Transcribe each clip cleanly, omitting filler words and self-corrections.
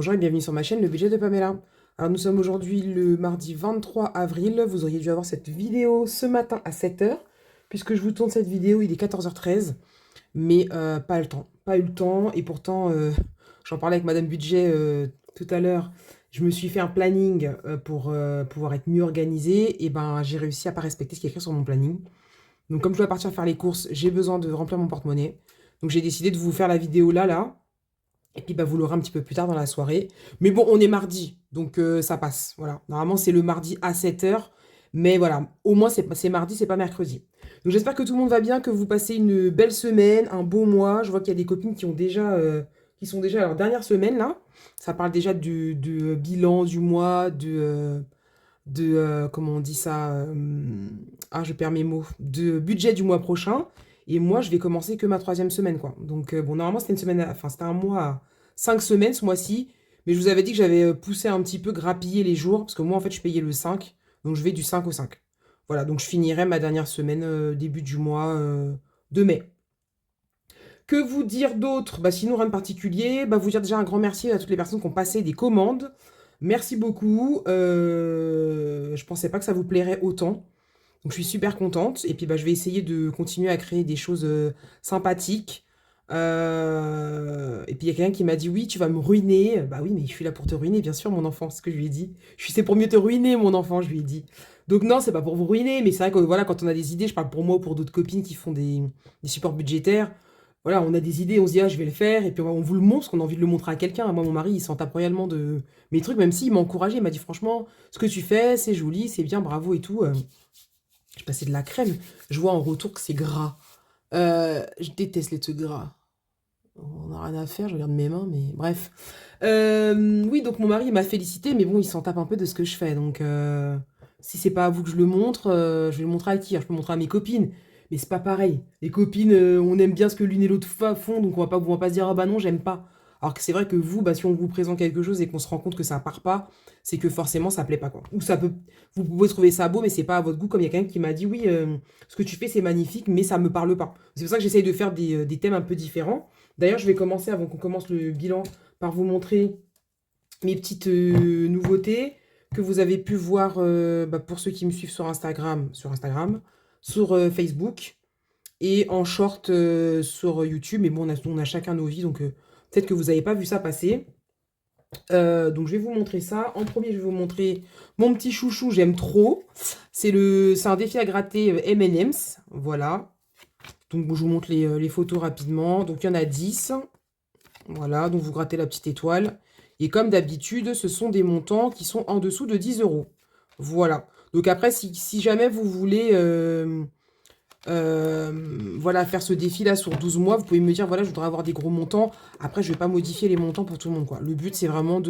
Bonjour et bienvenue sur ma chaîne Le Budget de Pamela. Alors nous sommes aujourd'hui le mardi 23 avril. Vous auriez dû avoir cette vidéo ce matin à 7 heures. Puisque je vous tourne cette vidéo, il est 14h13. Mais pas le temps. Pas eu le temps. Et pourtant, j'en parlais avec Madame Budget tout à l'heure. Je me suis fait un planning pour pouvoir être mieux organisée. Et ben j'ai réussi à pas respecter ce qui est écrit sur mon planning. Donc comme je dois partir faire les courses, j'ai besoin de remplir mon porte-monnaie. Donc j'ai décidé de vous faire la vidéo là. Et puis bah, vous l'aurez un petit peu plus tard dans la soirée. Mais bon, on est mardi, donc ça passe. Voilà. Normalement, c'est le mardi à 7 heures. Mais voilà, au moins c'est mardi, c'est pas mercredi. Donc j'espère que tout le monde va bien, que vous passez une belle semaine, un beau mois. Je vois qu'il y a des copines qui sont déjà à leur dernière semaine là. Ça parle déjà du bilan du mois, comment on dit ça, je perds mes mots, de budget du mois prochain. Et moi, je vais commencer que ma troisième semaine, quoi. Donc, bon, normalement, c'était une semaine, enfin, c'était un mois à 5 semaines ce mois-ci. Mais je vous avais dit que j'avais poussé un petit peu, grappiller les jours. Parce que moi, en fait, je payais le 5. Donc, je vais du 5 au 5. Voilà, donc je finirai ma dernière semaine, début du mois de mai. Que vous dire d'autre? Bah, sinon, rien de particulier. Bah, vous dire déjà un grand merci à toutes les personnes qui ont passé des commandes. Merci beaucoup. Je pensais pas que ça vous plairait autant. Donc je suis super contente. Et puis bah, je vais essayer de continuer à créer des choses sympathiques. Et puis il y a quelqu'un qui m'a dit oui, tu vas me ruiner. Bah oui, mais je suis là pour te ruiner, bien sûr, mon enfant, c'est ce que je lui ai dit. Je suis c'est pour mieux te ruiner, mon enfant, je lui ai dit. Donc non, c'est pas pour vous ruiner, mais c'est vrai que voilà, quand on a des idées, je parle pour moi ou pour d'autres copines qui font des supports budgétaires. Voilà, on a des idées, on se dit ah je vais le faire, et puis on vous le montre, parce qu'on a envie de le montrer à quelqu'un. Moi, mon mari, il s'en tape royalement de mes trucs, même s'il m'a encouragé, il m'a dit franchement, ce que tu fais, c'est joli, c'est bien, bravo et tout. J'ai passé de la crème. Je vois en retour que c'est gras. Je déteste les trucs gras. On n'a rien à faire, je regarde mes mains, mais bref. Oui, donc mon mari il m'a félicité, mais bon, il s'en tape un peu de ce que je fais. Donc, si c'est pas à vous que je le montre, je vais le montrer à qui? Alors, je peux le montrer à mes copines, mais c'est pas pareil. Les copines, on aime bien ce que l'une et l'autre font, donc on va pas se dire, ah bah non, j'aime pas. Alors que c'est vrai que vous, bah, si on vous présente quelque chose et qu'on se rend compte que ça part pas, c'est que forcément ça plaît pas, quoi. Ou ça peut, vous pouvez trouver ça beau, mais c'est pas à votre goût, comme il y a quelqu'un qui m'a dit, oui, ce que tu fais c'est magnifique, mais ça me parle pas. C'est pour ça que j'essaye de faire des thèmes un peu différents. D'ailleurs, je vais commencer, avant qu'on commence le bilan, par vous montrer mes petites nouveautés que vous avez pu voir bah, pour ceux qui me suivent sur Facebook et en short sur YouTube. Mais bon, on a chacun nos vies, donc peut-être que vous n'avez pas vu ça passer. Donc je vais vous montrer ça. En premier, je vais vous montrer mon petit chouchou, j'aime trop. C'est un défi à gratter M&M's. Voilà. Donc je vous montre les photos rapidement. Donc il y en a 10. Voilà, donc vous grattez la petite étoile. Et comme d'habitude, ce sont des montants qui sont en dessous de 10 euros. Voilà. Donc après, si jamais vous voulez voilà, faire ce défi-là sur 12 mois, vous pouvez me dire, voilà, je voudrais avoir des gros montants. Après, je ne vais pas modifier les montants pour tout le monde, quoi. Le but, c'est vraiment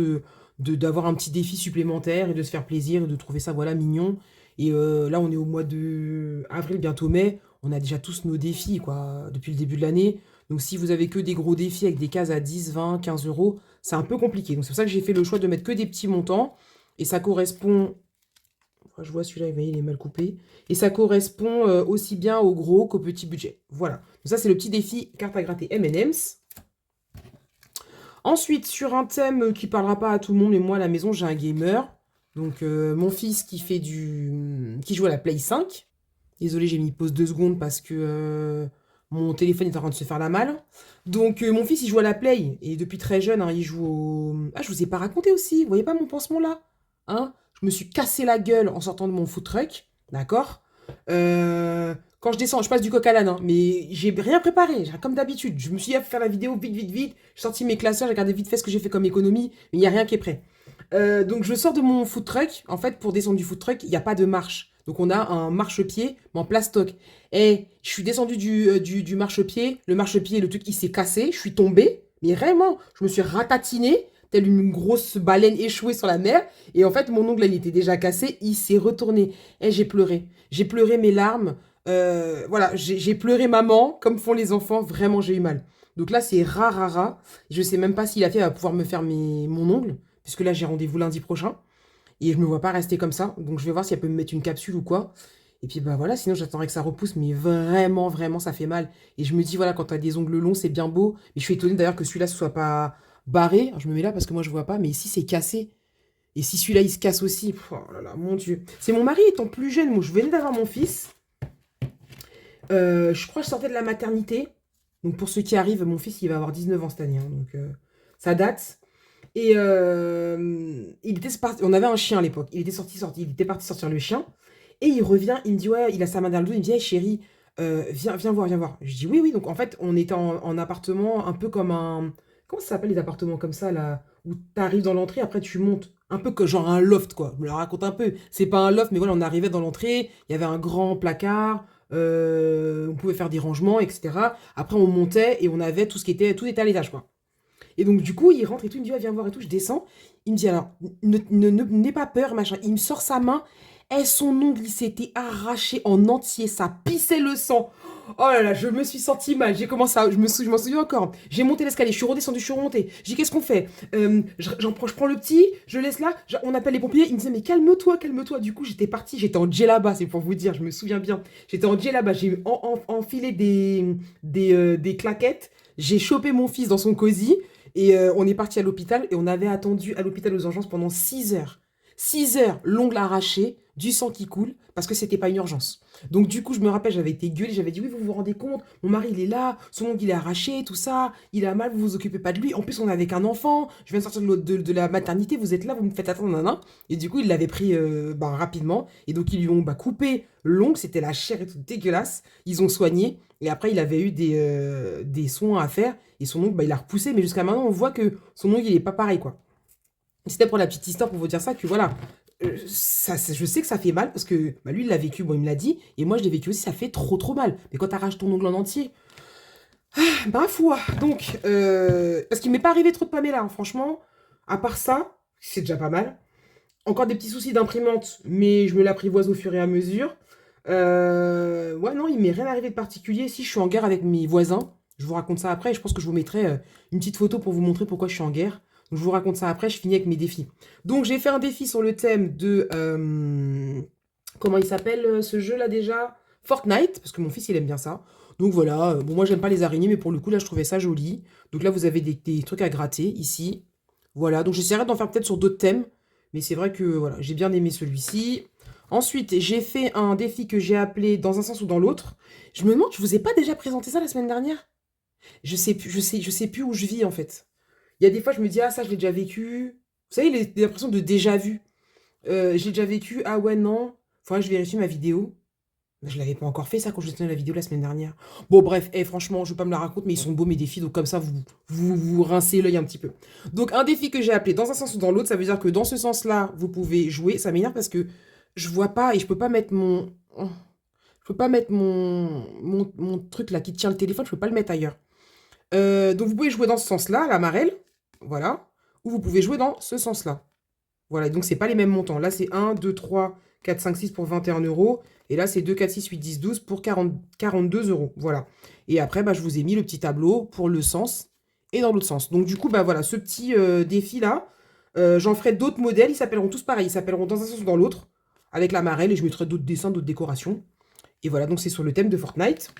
d'avoir un petit défi supplémentaire et de se faire plaisir et de trouver ça, voilà, mignon. Et là, on est au mois de avril, bientôt mai. On a déjà tous nos défis, quoi, depuis le début de l'année. Donc, si vous avez que des gros défis avec des cases à 10, 20, 15 euros, c'est un peu compliqué. Donc, c'est pour ça que j'ai fait le choix de mettre que des petits montants. Et ça correspond. Enfin, je vois celui-là, vous voyez, il est mal coupé. Et ça correspond aussi bien au gros qu'au petit budget. Voilà. Donc, ça, c'est le petit défi carte à gratter M&M's. Ensuite, sur un thème qui parlera pas à tout le monde, mais moi, à la maison, j'ai un gamer. Donc, mon fils qui joue à la Play 5. Désolé, j'ai mis pause 2 secondes parce que mon téléphone est en train de se faire la malle. Donc, mon fils, il joue à la Play. Et depuis très jeune, hein, il joue au... Ah, je vous ai pas raconté aussi. Vous voyez pas mon pansement là? Hein? Je me suis cassé la gueule en sortant de mon food truck. D'accord? Quand je descends, je passe du coq à l'âne, hein, mais j'ai rien préparé, comme d'habitude. Je me suis dit, à faire la vidéo vite, vite, vite. J'ai sorti mes classeurs, j'ai regardé vite fait ce que j'ai fait comme économie, mais il n'y a rien qui est prêt. Donc je sors de mon food truck. En fait, pour descendre du food truck, il n'y a pas de marche. Donc on a un marchepied, mais en plastoc. Et je suis descendu du marchepied. Le marchepied, le truc, il s'est cassé. Je suis tombée. Mais vraiment, je me suis ratatinée, telle une grosse baleine échouée sur la mer. Et en fait, mon ongle, il était déjà cassé. Il s'est retourné. Et j'ai pleuré. J'ai pleuré mes larmes. Voilà, j'ai pleuré maman, comme font les enfants. Vraiment, j'ai eu mal. Donc là, c'est rare. Je sais même pas si la fille va pouvoir me faire mon ongle, puisque là, j'ai rendez-vous lundi prochain. Et je me vois pas rester comme ça. Donc je vais voir si elle peut me mettre une capsule ou quoi. Et puis bah voilà, sinon j'attendrai que ça repousse. Mais vraiment, ça fait mal. Et je me dis, voilà, quand t'as des ongles longs, c'est bien beau. Mais je suis étonnée d'ailleurs que celui-là, ce soit pas barré. Alors, je me mets là parce que moi, je vois pas. Mais ici, c'est cassé. Et si celui-là, il se casse aussi. Oh là là, mon Dieu. C'est mon mari étant plus jeune. Moi, je venais d'avoir mon fils. Je crois que je sortais de la maternité. Donc, pour ceux qui arrivent, mon fils, il va avoir 19 ans cette année, hein. Donc, ça date. Et il était parti. On avait un chien à l'époque. Il était parti sortir le chien. Et il revient, il me dit, ouais, il a sa main dans le dos, il me dit, hey, chérie, viens voir, viens voir. Je dis, oui, oui. Donc en fait, on était en appartement, un peu comme un. Comment ça s'appelle les appartements comme ça, là, où t'arrives dans l'entrée, après tu montes. Un peu que genre un loft, quoi. Je me le raconte un peu. C'est pas un loft, mais voilà, on arrivait dans l'entrée, il y avait un grand placard, on pouvait faire des rangements, etc. Après, on montait et on avait tout ce qui était. Tout était à l'étage, quoi. Et donc, du coup, il rentre et tout, il me dit, ouais, viens voir et tout, je descends. Il me dit, alors, n'aie pas peur, machin. Il me sort sa main, et son ongle, il s'était arraché en entier, ça pissait le sang. Oh là là, je me suis sentie mal, j'ai commencé à, je m'en souviens encore. J'ai monté l'escalier, je suis redescendue, je suis remontée. J'ai dit, qu'est-ce qu'on fait? Je prends le petit, je laisse là, on appelle les pompiers. Il me disait, mais calme-toi, calme-toi. Du coup, j'étais partie, j'étais en djellaba, c'est pour vous dire, je me souviens bien. J'étais en djellaba, j'ai enfilé des claquettes, j'ai chopé mon fils dans son cosy. Et on est parti à l'hôpital et on avait attendu à l'hôpital aux urgences pendant 6 heures. 6 heures, l'ongle arraché, du sang qui coule, parce que c'était pas une urgence. Donc du coup, je me rappelle, j'avais été gueulée, j'avais dit, oui, vous vous rendez compte, mon mari, il est là, son ongle, il est arraché, tout ça, il a mal, vous vous occupez pas de lui. En plus, on est avec un enfant, je viens de sortir de la maternité, vous êtes là, vous me faites attendre, nanana. Et du coup, il l'avait pris rapidement, et donc ils lui ont coupé l'ongle, c'était la chair et tout dégueulasse, ils ont soigné, et après, il avait eu des soins à faire, et son ongle, il a repoussé, mais jusqu'à maintenant, on voit que son ongle, il est pas pareil, quoi. C'était pour la petite histoire, pour vous dire ça, que voilà, je sais que ça fait mal, parce que lui, il l'a vécu, bon, il me l'a dit, et moi, je l'ai vécu aussi, ça fait trop, trop mal. Mais quand t'arraches ton ongle en entier, bah, foi. Donc, parce qu'il m'est pas arrivé trop de Pamela, hein, franchement, à part ça, c'est déjà pas mal. Encore des petits soucis d'imprimante, mais je me l'apprivoise au fur et à mesure. Ouais, non, il m'est rien arrivé de particulier. Si je suis en guerre avec mes voisins, je vous raconte ça après. Je pense que je vous mettrai une petite photo pour vous montrer pourquoi je suis en guerre. Donc, je vous raconte ça après. Je finis avec mes défis. Donc, j'ai fait un défi sur le thème de. Comment il s'appelle ce jeu-là déjà? Fortnite, parce que mon fils, il aime bien ça. Donc voilà, bon, moi, j'aime pas les araignées, mais pour le coup, là, je trouvais ça joli. Donc là, vous avez des trucs à gratter ici. Voilà, donc j'essaierai d'en faire peut-être sur d'autres thèmes. Mais c'est vrai que voilà, j'ai bien aimé celui-ci. Ensuite, j'ai fait un défi que j'ai appelé dans un sens ou dans l'autre. Je me demande, je vous ai pas déjà présenté ça la semaine dernière? Je sais plus où je vis en fait. Il y a des fois, je me dis, ah, ça, je l'ai déjà vécu. Vous savez, l'impression de déjà vu. J'ai déjà vécu, ah ouais, non. Faudrait que je vérifie ma vidéo. Je l'avais pas encore fait ça quand je tourné la vidéo la semaine dernière. Bon, bref, franchement, je vais pas me la raconter, mais ils sont beaux mes défis, donc comme ça, vous rincez l'œil un petit peu. Donc, un défi que j'ai appelé dans un sens ou dans l'autre, ça veut dire que dans ce sens-là, vous pouvez jouer. Ça m'énerve parce que je vois pas et je peux pas mettre mon. Je peux pas mettre mon truc là qui tient le téléphone, je peux pas le mettre ailleurs. Donc, vous pouvez jouer dans ce sens-là, la marelle, voilà. Ou vous pouvez jouer dans ce sens-là. Voilà, donc c'est pas les mêmes montants. Là, c'est 1, 2, 3, 4, 5, 6 pour 21 euros. Et là, c'est 2, 4, 6, 8, 10, 12 pour 42 euros. Voilà. Et après, bah, je vous ai mis le petit tableau pour le sens et dans l'autre sens. Donc, du coup, bah, voilà, ce petit défi-là, j'en ferai d'autres modèles. Ils s'appelleront tous pareil. Ils s'appelleront dans un sens ou dans l'autre, avec la marelle. Et je mettrai d'autres dessins, d'autres décorations. Et voilà, donc c'est sur le thème de Fortnite.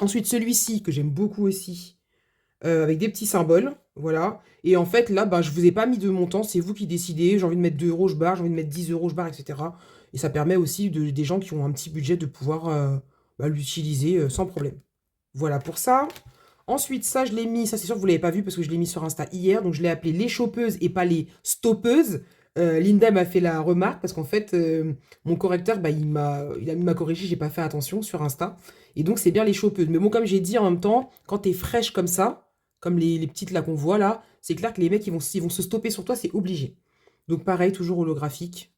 Ensuite, celui-ci, que j'aime beaucoup aussi, avec des petits symboles, voilà. Et en fait, là, bah, je vous ai pas mis de montant, c'est vous qui décidez. J'ai envie de mettre 2 euros, je barre, j'ai envie de mettre 10 euros, je barre, etc. Et ça permet aussi des gens qui ont un petit budget de pouvoir bah, l'utiliser sans problème. Voilà pour ça. Ensuite, ça, je l'ai mis, ça c'est sûr que vous l'avez pas vu parce que je l'ai mis sur Insta hier, donc je l'ai appelé les chopeuses et pas les stoppeuses. Linda m'a fait la remarque parce qu'en fait, mon correcteur, bah, il m'a corrigé, j'ai pas fait attention sur Insta. Et donc, c'est bien les chopeuses. Mais bon, comme j'ai dit en même temps, quand t'es fraîche comme ça, comme les petites là qu'on voit là, c'est clair que les mecs, ils vont se stopper sur toi, c'est obligé. Donc, pareil, toujours holographique,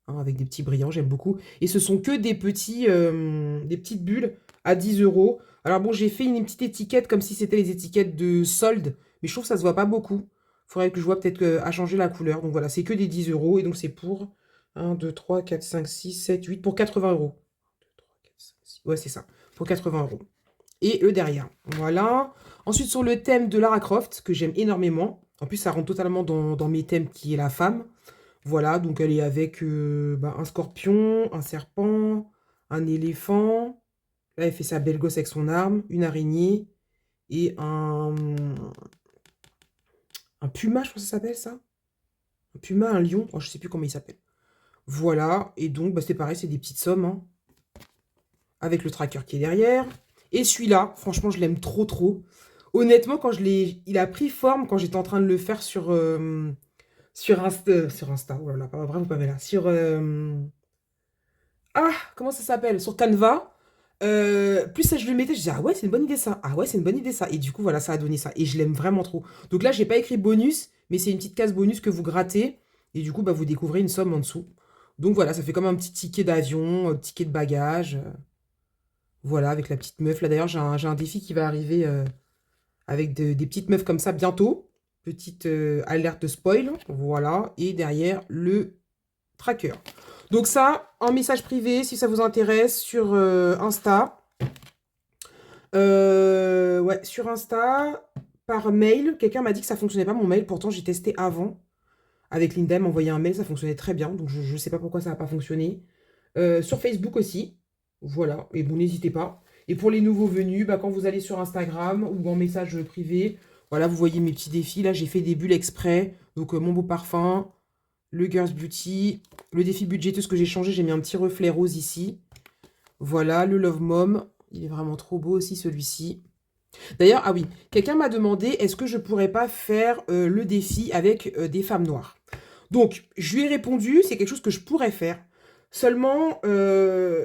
hein, avec des petits brillants, j'aime beaucoup. Et ce sont que des petites bulles à 10 euros. Alors bon, j'ai fait une petite étiquette comme si c'était les étiquettes de solde, mais je trouve que ça se voit pas beaucoup. Faudrait que je vois peut-être à changer la couleur. Donc voilà, c'est que des 10 euros. Et donc c'est pour 1, 2, 3, 4, 5, 6, 7, 8 pour 80 euros. 2, 3, 4, 5, 6. Ouais, c'est ça. Pour 80 euros. Et eux derrière. Voilà. Ensuite, sur le thème de Lara Croft, que j'aime énormément. En plus, ça rentre totalement dans mes thèmes qui est la femme. Voilà, donc elle est avec bah, un scorpion, un serpent, un éléphant. Là, elle fait sa belle gosse avec son arme, une araignée et Un puma, je crois que ça s'appelle ça. Un puma, un lion. Oh, je sais plus comment il s'appelle. Voilà. Et donc, bah, c'est pareil, c'est des petites sommes. Hein, avec le tracker qui est derrière. Et celui-là, franchement, je l'aime trop, trop. Honnêtement, quand je l'ai... Il a pris forme quand j'étais en train de le faire sur Insta. Oh là là, bravo Pamela. Ah, comment ça s'appelle? Sur Canva. Plus ça je le mettais, je disais, ah ouais, c'est une bonne idée ça. Ah ouais, c'est une bonne idée ça. Et du coup, voilà, ça a donné ça. Et je l'aime vraiment trop. Donc là, j'ai pas écrit bonus, mais c'est une petite case bonus que vous grattez. Et du coup, bah, vous découvrez une somme en dessous. Donc voilà, ça fait comme un petit ticket d'avion, un ticket de bagage. Voilà, avec la petite meuf. Là, d'ailleurs, j'ai un défi qui va arriver avec des petites meufs comme ça bientôt. Petite alerte de spoil. Voilà. Et derrière, le tracker. Donc ça, en message privé, si ça vous intéresse, sur Insta. Ouais, sur Insta, par mail. Quelqu'un m'a dit que ça fonctionnait pas, mon mail. Pourtant, j'ai testé avant. Avec Linda, elle m'a envoyé un mail, ça fonctionnait très bien. Donc, je ne sais pas pourquoi ça n'a pas fonctionné. Sur Facebook aussi. Voilà. Et bon, n'hésitez pas. Et pour les nouveaux venus, bah, quand vous allez sur Instagram ou en message privé, voilà, vous voyez mes petits défis. Là, j'ai fait des bulles exprès. Donc, mon beau parfum, le Girls Beauty, le défi budgéteux, ce que j'ai changé, j'ai mis un petit reflet rose ici. Voilà, le Love Mom. Il est vraiment trop beau aussi, celui-ci. D'ailleurs, ah oui, quelqu'un m'a demandé, est-ce que je pourrais pas faire le défi avec des femmes noires? Donc, je lui ai répondu, c'est quelque chose que je pourrais faire. Seulement,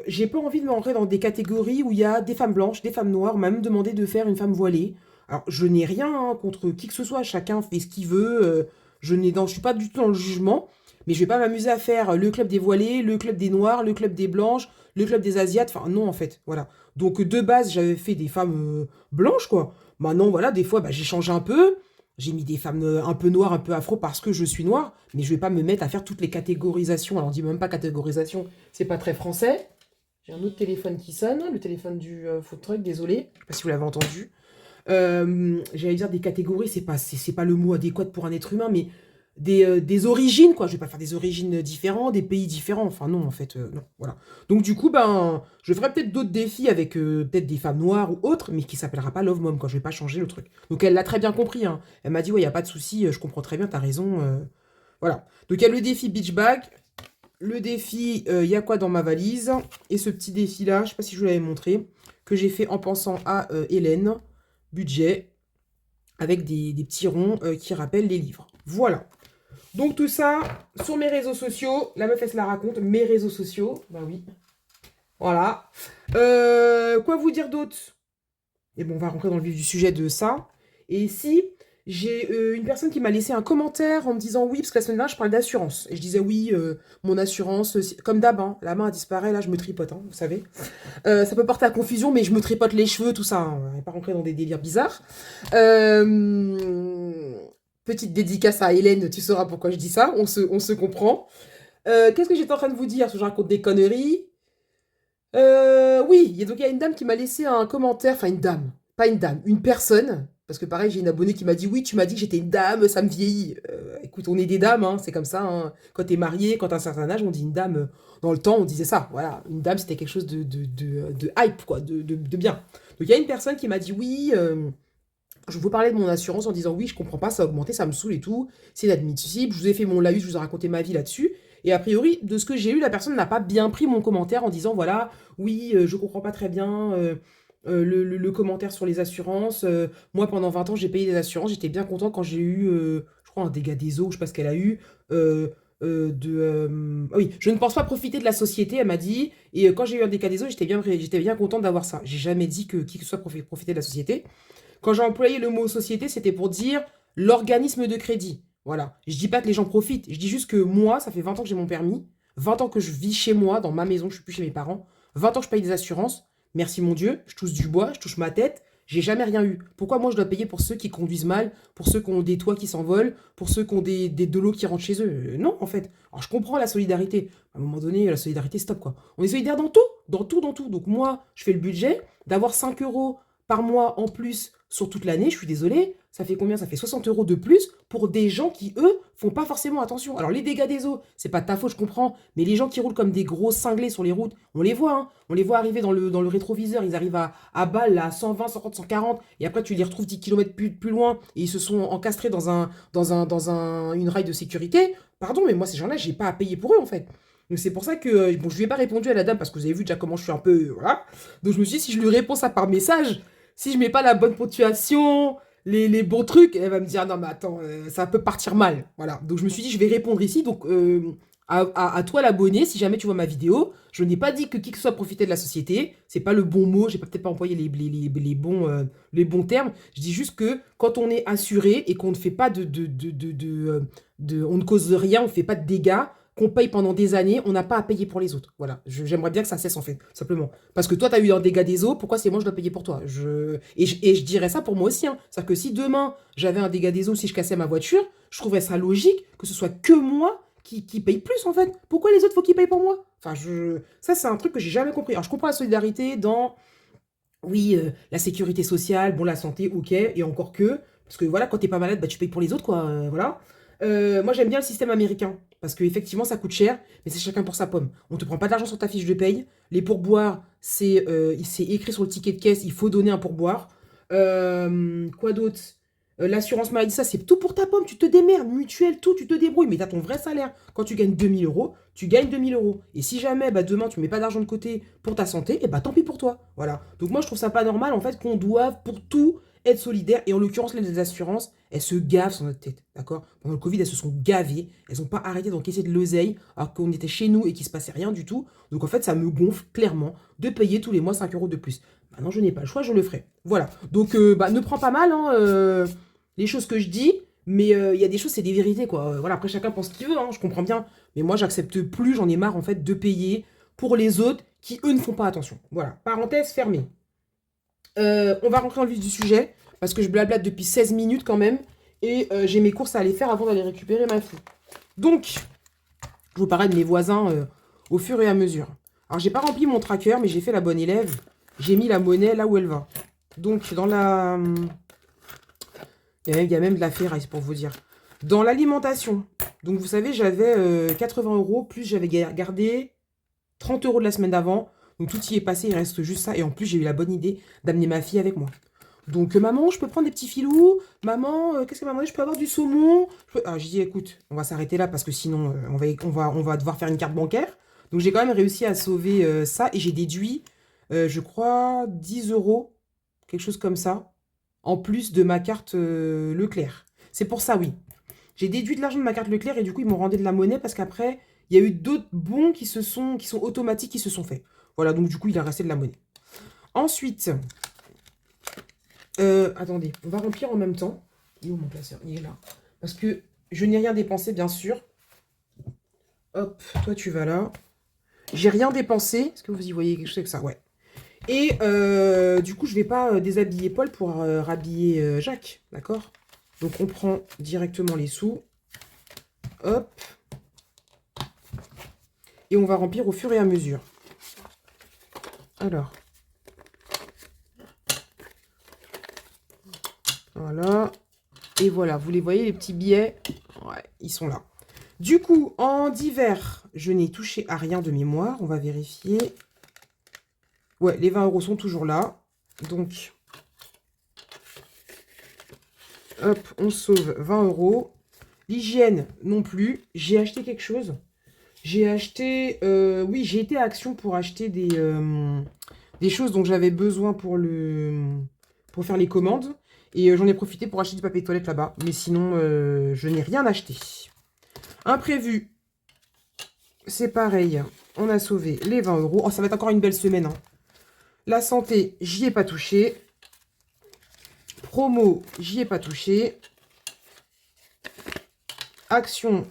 j'ai pas envie de m'entrer dans des catégories où il y a des femmes blanches, des femmes noires. On m'a même demandé de faire une femme voilée. Alors, je n'ai rien hein, contre qui que ce soit. Chacun fait ce qu'il veut. Je suis pas du tout dans le jugement. Mais je vais pas m'amuser à faire le club des voilés, le club des noirs, le club des blanches, le club des asiates. Enfin, non, en fait. Voilà. Donc, de base, j'avais fait des femmes blanches, quoi. Maintenant, voilà, des fois, bah, j'ai changé un peu. J'ai mis des femmes un peu noires, un peu afro parce que je suis noire, mais je vais pas me mettre à faire toutes les catégorisations. Alors on dit même pas catégorisation, c'est pas très français. J'ai un autre téléphone qui sonne, le téléphone du food truck, désolé, je sais pas si vous l'avez entendu. J'allais dire des catégories, c'est pas le mot adéquat pour un être humain, mais des origines, quoi. Je vais pas faire des origines différentes, des pays différents. Enfin, non, en fait, non. Voilà. Donc, du coup, ben, je ferai peut-être d'autres défis avec peut-être des femmes noires ou autres, mais qui s'appellera pas Love Mom, quoi. Je vais pas changer le truc. Donc, elle l'a très bien compris, hein. Elle m'a dit, ouais, y a pas de souci, je comprends très bien, t'as raison. Voilà. Donc, il y a le défi Beach Bag, le défi y a quoi dans ma valise, et ce petit défi-là, je sais pas si je vous l'avais montré, que j'ai fait en pensant à Hélène, budget, avec des petits ronds qui rappellent les livres. Voilà. Donc tout ça, sur mes réseaux sociaux, la meuf elle se la raconte, mes réseaux sociaux, bah oui, voilà. Quoi vous dire d'autre? Et bon, on va rentrer dans le vif du sujet de ça. Et ici, j'ai une personne qui m'a laissé un commentaire en me disant oui, parce que la semaine dernière, je parlais d'assurance. Et je disais oui, mon assurance, comme d'hab, hein, la main a disparu, là, je me tripote, hein, vous savez. Ça peut porter à confusion, mais je me tripote les cheveux, tout ça. Hein, on n'est pas rentré dans des délires bizarres. Petite dédicace à Hélène, tu sauras pourquoi je dis ça, on se comprend. Qu'est-ce que j'étais en train de vous dire? Parce que je raconte des conneries. Oui, donc il y a une dame qui m'a laissé un commentaire, enfin une dame, pas une dame, une personne, parce que pareil, j'ai une abonnée qui m'a dit, oui, tu m'as dit que j'étais une dame, ça me vieillit. Écoute, on est des dames, hein, c'est comme ça, hein. Quand t'es marié, quand t'as un certain âge, on dit une dame, dans le temps, on disait ça, voilà, une dame, c'était quelque chose de hype, quoi, de bien. Donc il y a une personne qui m'a dit, oui, je vous parlais de mon assurance en disant, oui, je comprends pas, ça a augmenté, ça me saoule et tout, c'est inadmissible, je vous ai fait mon laïus, je vous ai raconté ma vie là-dessus, et a priori, de ce que j'ai eu, la personne n'a pas bien pris mon commentaire en disant, voilà, oui, je comprends pas très bien le commentaire sur les assurances. Moi, pendant 20 ans, j'ai payé des assurances. J'étais bien content quand j'ai eu, je crois, un dégât des eaux, je sais pas ce qu'elle a eu. Ah oui, je ne pense pas profiter de la société, elle m'a dit. Et quand j'ai eu un dégât des eaux, j'étais bien contente d'avoir ça. J'ai jamais dit que qui que ce soit profiter de la société. Quand j'ai employé le mot société, c'était pour dire l'organisme de crédit. Voilà. Je dis pas que les gens profitent. Je dis juste que moi, ça fait 20 ans que j'ai mon permis. 20 ans que je vis chez moi, dans ma maison, je suis plus chez mes parents. 20 ans que je paye des assurances. Merci mon Dieu, je touche du bois, je touche ma tête. J'ai jamais rien eu. Pourquoi moi je dois payer pour ceux qui conduisent mal, pour ceux qui ont des toits qui s'envolent, pour ceux qui ont de l'eau qui rentre chez eux? Non, en fait. Alors je comprends la solidarité. À un moment donné, la solidarité, stop quoi. On est solidaire dans tout, dans tout, dans tout. Donc moi, je fais le budget d'avoir 5 euros par mois en plus sur toute l'année, je suis désolée, ça fait combien? Ça fait 60 € de plus pour des gens qui, eux, font pas forcément attention. Alors, les dégâts des eaux, c'est pas de ta faute, je comprends, mais les gens qui roulent comme des gros cinglés sur les routes, on les voit, hein. On les voit arriver dans le rétroviseur, ils arrivent à balle, là, à 120, 130, 140, et après, tu les retrouves 10 km plus loin, et ils se sont encastrés une rail de sécurité. Pardon, mais moi, ces gens-là, j'ai pas à payer pour eux, en fait. Donc c'est pour ça que, bon, je lui ai pas répondu à la dame, parce que vous avez vu déjà comment je suis un peu, voilà. Donc je me suis dit, si je lui réponds ça par message, si je mets pas la bonne ponctuation, les bons trucs, elle va me dire, non mais attends, ça peut partir mal. Voilà. Donc je me suis dit, je vais répondre ici. Donc à toi l'abonné, si jamais tu vois ma vidéo, je n'ai pas dit que qui que ce soit profitait de la société. C'est pas le bon mot, j'ai peut-être pas employé les bons termes. Je dis juste que quand on est assuré et qu'on ne fait pas on ne cause rien, on ne fait pas de dégâts, qu'on paye pendant des années, on n'a pas à payer pour les autres. Voilà, j'aimerais bien que ça cesse en fait, simplement. Parce que toi, tu as eu un dégât des eaux, pourquoi c'est moi je dois payer pour toi? Et je dirais ça pour moi aussi. Hein. C'est-à-dire que si demain, j'avais un dégât des eaux, si je cassais ma voiture, je trouverais ça logique que ce soit que moi qui paye plus en fait. Pourquoi les autres, faut qu'ils payent pour moi? Enfin, ça, c'est un truc que j'ai jamais compris. Alors, je comprends la solidarité dans, oui, la sécurité sociale, bon, la santé, ok, et encore que, parce que voilà, quand t'es pas malade, bah, tu payes pour les autres, quoi, voilà. Moi, j'aime bien le système américain, parce qu'effectivement, ça coûte cher, mais c'est chacun pour sa pomme. On te prend pas d'argent sur ta fiche de paye. Les pourboires, c'est écrit sur le ticket de caisse, il faut donner un pourboire. Quoi d'autre? L'assurance maladie, ça, c'est tout pour ta pomme, tu te démerdes, mutuelle, tout, tu te débrouilles, mais t'as ton vrai salaire. Quand tu gagnes 2 000 €, tu gagnes 2 000 €. Et si jamais, bah, demain, tu mets pas d'argent de côté pour ta santé, et bah, tant pis pour toi. Voilà. Donc moi, je trouve ça pas normal, en fait, qu'on doive, pour tout, être solidaire. Et en l'occurrence, les assurances, elles se gavent sur notre tête, d'accord? Pendant le Covid, elles se sont gavées. Elles n'ont pas arrêté d'encaisser de l'oseille, alors qu'on était chez nous et qu'il se passait rien du tout. Donc en fait, ça me gonfle clairement de payer tous les mois 5 € de plus. Maintenant, je n'ai pas le choix, je le ferai. Voilà. Donc, bah, ne prends pas mal, hein, les choses que je dis, mais il y a des choses, c'est des vérités, quoi. Voilà, après, chacun pense ce qu'il veut, hein, je comprends bien. Mais moi, j'accepte plus, j'en ai marre, en fait, de payer pour les autres qui, eux, ne font pas attention. Voilà. Parenthèse fermée. On va rentrer dans le vif du sujet, parce que je blablate depuis 16 minutes quand même, et j'ai mes courses à aller faire avant d'aller récupérer ma fille. Donc, je vous parle de mes voisins au fur et à mesure. Alors, j'ai pas rempli mon tracker, mais j'ai fait la bonne élève. J'ai mis la monnaie là où elle va. Donc, dans la... Il y a même de la ferraille, pour vous dire. Dans l'alimentation, donc vous savez, j'avais 80 €, plus j'avais gardé 30 € de la semaine d'avant. Donc tout y est passé, il reste juste ça. Et en plus, j'ai eu la bonne idée d'amener ma fille avec moi. Donc, maman, je peux prendre des petits filous. Maman, qu'est-ce qu'elle m'a demandé? Je peux avoir du saumon. Alors, j'ai dit, écoute, on va s'arrêter là parce que sinon, on va devoir faire une carte bancaire. Donc, j'ai quand même réussi à sauver ça. Et j'ai déduit, je crois, 10 €, quelque chose comme ça, en plus de ma carte Leclerc. C'est pour ça, oui. J'ai déduit de l'argent de ma carte Leclerc et du coup, ils m'ont rendu de la monnaie parce qu'après, il y a eu d'autres bons qui sont automatiques, qui se sont faits. Voilà, donc du coup, il a resté de la monnaie. Ensuite, attendez, on va remplir en même temps. Il est où mon placeur? Il est là. Parce que je n'ai rien dépensé, bien sûr. Hop, toi, tu vas là. J'ai rien dépensé. Est-ce que vous y voyez quelque chose avec ça? Ouais. Et du coup, je vais pas déshabiller Paul pour rhabiller Jacques, d'accord? Donc, on prend directement les sous. Hop. Et on va remplir au fur et à mesure. Alors. Voilà. Et voilà, vous les voyez, les petits billets? Ouais, ils sont là. Du coup, en divers, je n'ai touché à rien de mémoire. On va vérifier. Ouais, les 20 € sont toujours là. Donc, hop, on sauve 20 €. L'hygiène, non plus. J'ai acheté quelque chose. J'ai acheté... oui, j'ai été à Action pour acheter des choses dont j'avais besoin pour faire les commandes. Et j'en ai profité pour acheter du papier de toilette là-bas. Mais sinon, je n'ai rien acheté. Imprévu, c'est pareil. On a sauvé les 20 €. Oh, ça va être encore une belle semaine. Hein. La santé, j'y ai pas touché. Promo, j'y ai pas touché. Action.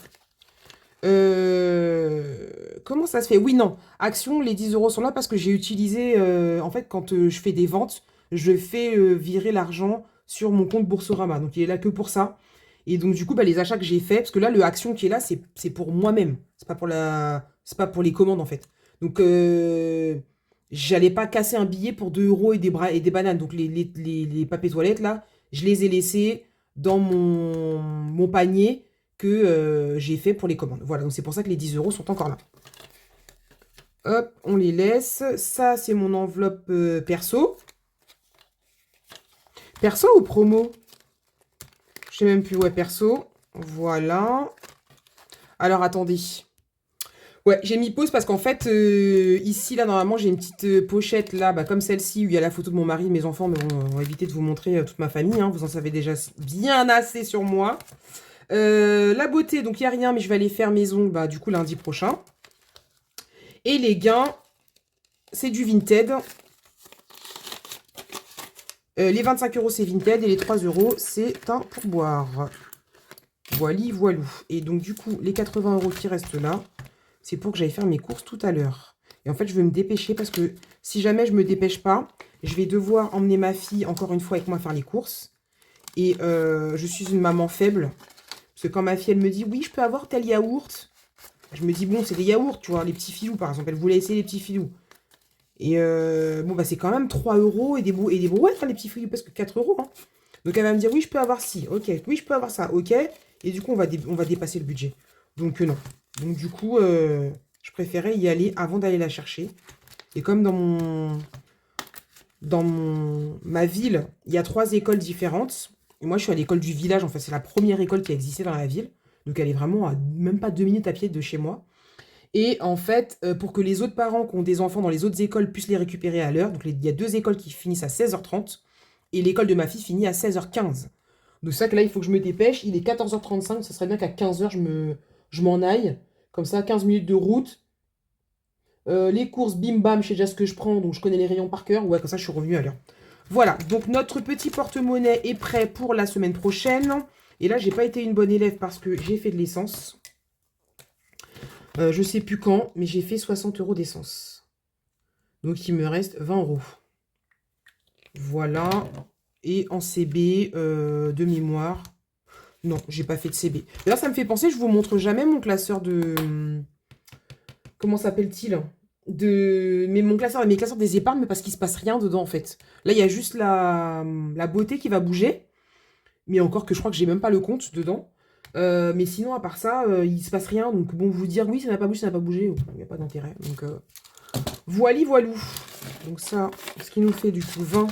Comment ça se fait? Oui, non. Action, les 10 € sont là parce que j'ai utilisé... en fait, quand je fais des ventes, je fais virer l'argent sur mon compte Boursorama. Donc, il est là que pour ça. Et donc, du coup, bah, les achats que j'ai faits... Parce que là, le Action qui est là, c'est pour moi-même. C'est pas pour les commandes, en fait. Donc, j'allais pas casser un billet pour 2 euros et des bananes. Donc les papiers toilettes, là, je les ai laissés dans mon panier que j'ai fait pour les commandes. Voilà, donc c'est pour ça que les 10 euros sont encore là. Hop, on les laisse. Ça, c'est mon enveloppe perso. Perso ou promo? Je sais même plus. Ouais, perso. Voilà. Alors, attendez. Ouais, j'ai mis pause parce qu'en fait, ici, là, normalement, j'ai une petite pochette, là, bah, comme celle-ci, où il y a la photo de mon mari, de mes enfants, mais bon, on va éviter de vous montrer toute ma famille, hein, vous en savez déjà bien assez sur moi. La beauté, donc il n'y a rien, mais je vais aller faire mes ongles, bah, du coup, lundi prochain. Et les gains, c'est du Vinted. Les 25 euros, c'est Vinted, et les 3 euros, c'est un pourboire. Voili, voilou. Et donc, du coup, les 80 euros qui restent là, c'est pour que j'aille faire mes courses tout à l'heure. Et en fait, je vais me dépêcher parce que si jamais je me dépêche pas, je vais devoir emmener ma fille encore une fois avec moi faire les courses. Et je suis une maman faible. Parce que quand ma fille, elle me dit, oui, je peux avoir tel yaourt. Je me dis, bon, c'est des yaourts, tu vois, les petits filous, par exemple. Elle voulait essayer les petits filous. Et bon, bah, c'est quand même 3 euros et des brouettes, hein, les petits filous, parce que 4 euros. Hein. Donc, elle va me dire, oui, je peux avoir ci, ok. Oui, je peux avoir ça, ok. Et du coup, on va dépasser le budget. Donc, non. Donc, du coup, je préférais y aller avant d'aller la chercher. Et comme ma ville, il y a 3 écoles différentes. Et moi, je suis à l'école du village. En fait, c'est la première école qui a existé dans la ville. Donc, elle est vraiment à même pas 2 minutes à pied de chez moi. Et en fait, pour que les autres parents qui ont des enfants dans les autres écoles puissent les récupérer à l'heure, donc il y a 2 écoles qui finissent à 16h30 et l'école de ma fille finit à 16h15. Donc c'est ça que là, il faut que je me dépêche. Il est 14h35, ça serait bien qu'à 15h, je m'en aille. Comme ça, 15 minutes de route. Les courses, bim bam, je sais déjà ce que je prends, donc je connais les rayons par cœur. Ouais, comme ça, je suis revenue à l'heure. Voilà, donc notre petit porte-monnaie est prêt pour la semaine prochaine. Et là, j'ai pas été une bonne élève parce que j'ai fait de l'essence. Je sais plus quand, mais j'ai fait 60 euros d'essence. Donc, il me reste 20 euros. Voilà. Et en CB de mémoire. Non, j'ai pas fait de CB. D'ailleurs, ça me fait penser, je vous montre jamais mon classeur de... Comment s'appelle-t-il mon classeur, mes classeurs des épargnes, mais parce qu'il se passe rien dedans, en fait. Là, il y a juste la beauté qui va bouger. Mais encore que je crois que j'ai même pas le compte dedans. Mais sinon, à part ça, il se passe rien. Donc, bon, vous dire oui, ça n'a pas bougé, ça n'a pas bougé. Il n'y a pas d'intérêt. Donc, voili, voilou. Donc, ça, ce qui nous fait du coup 20,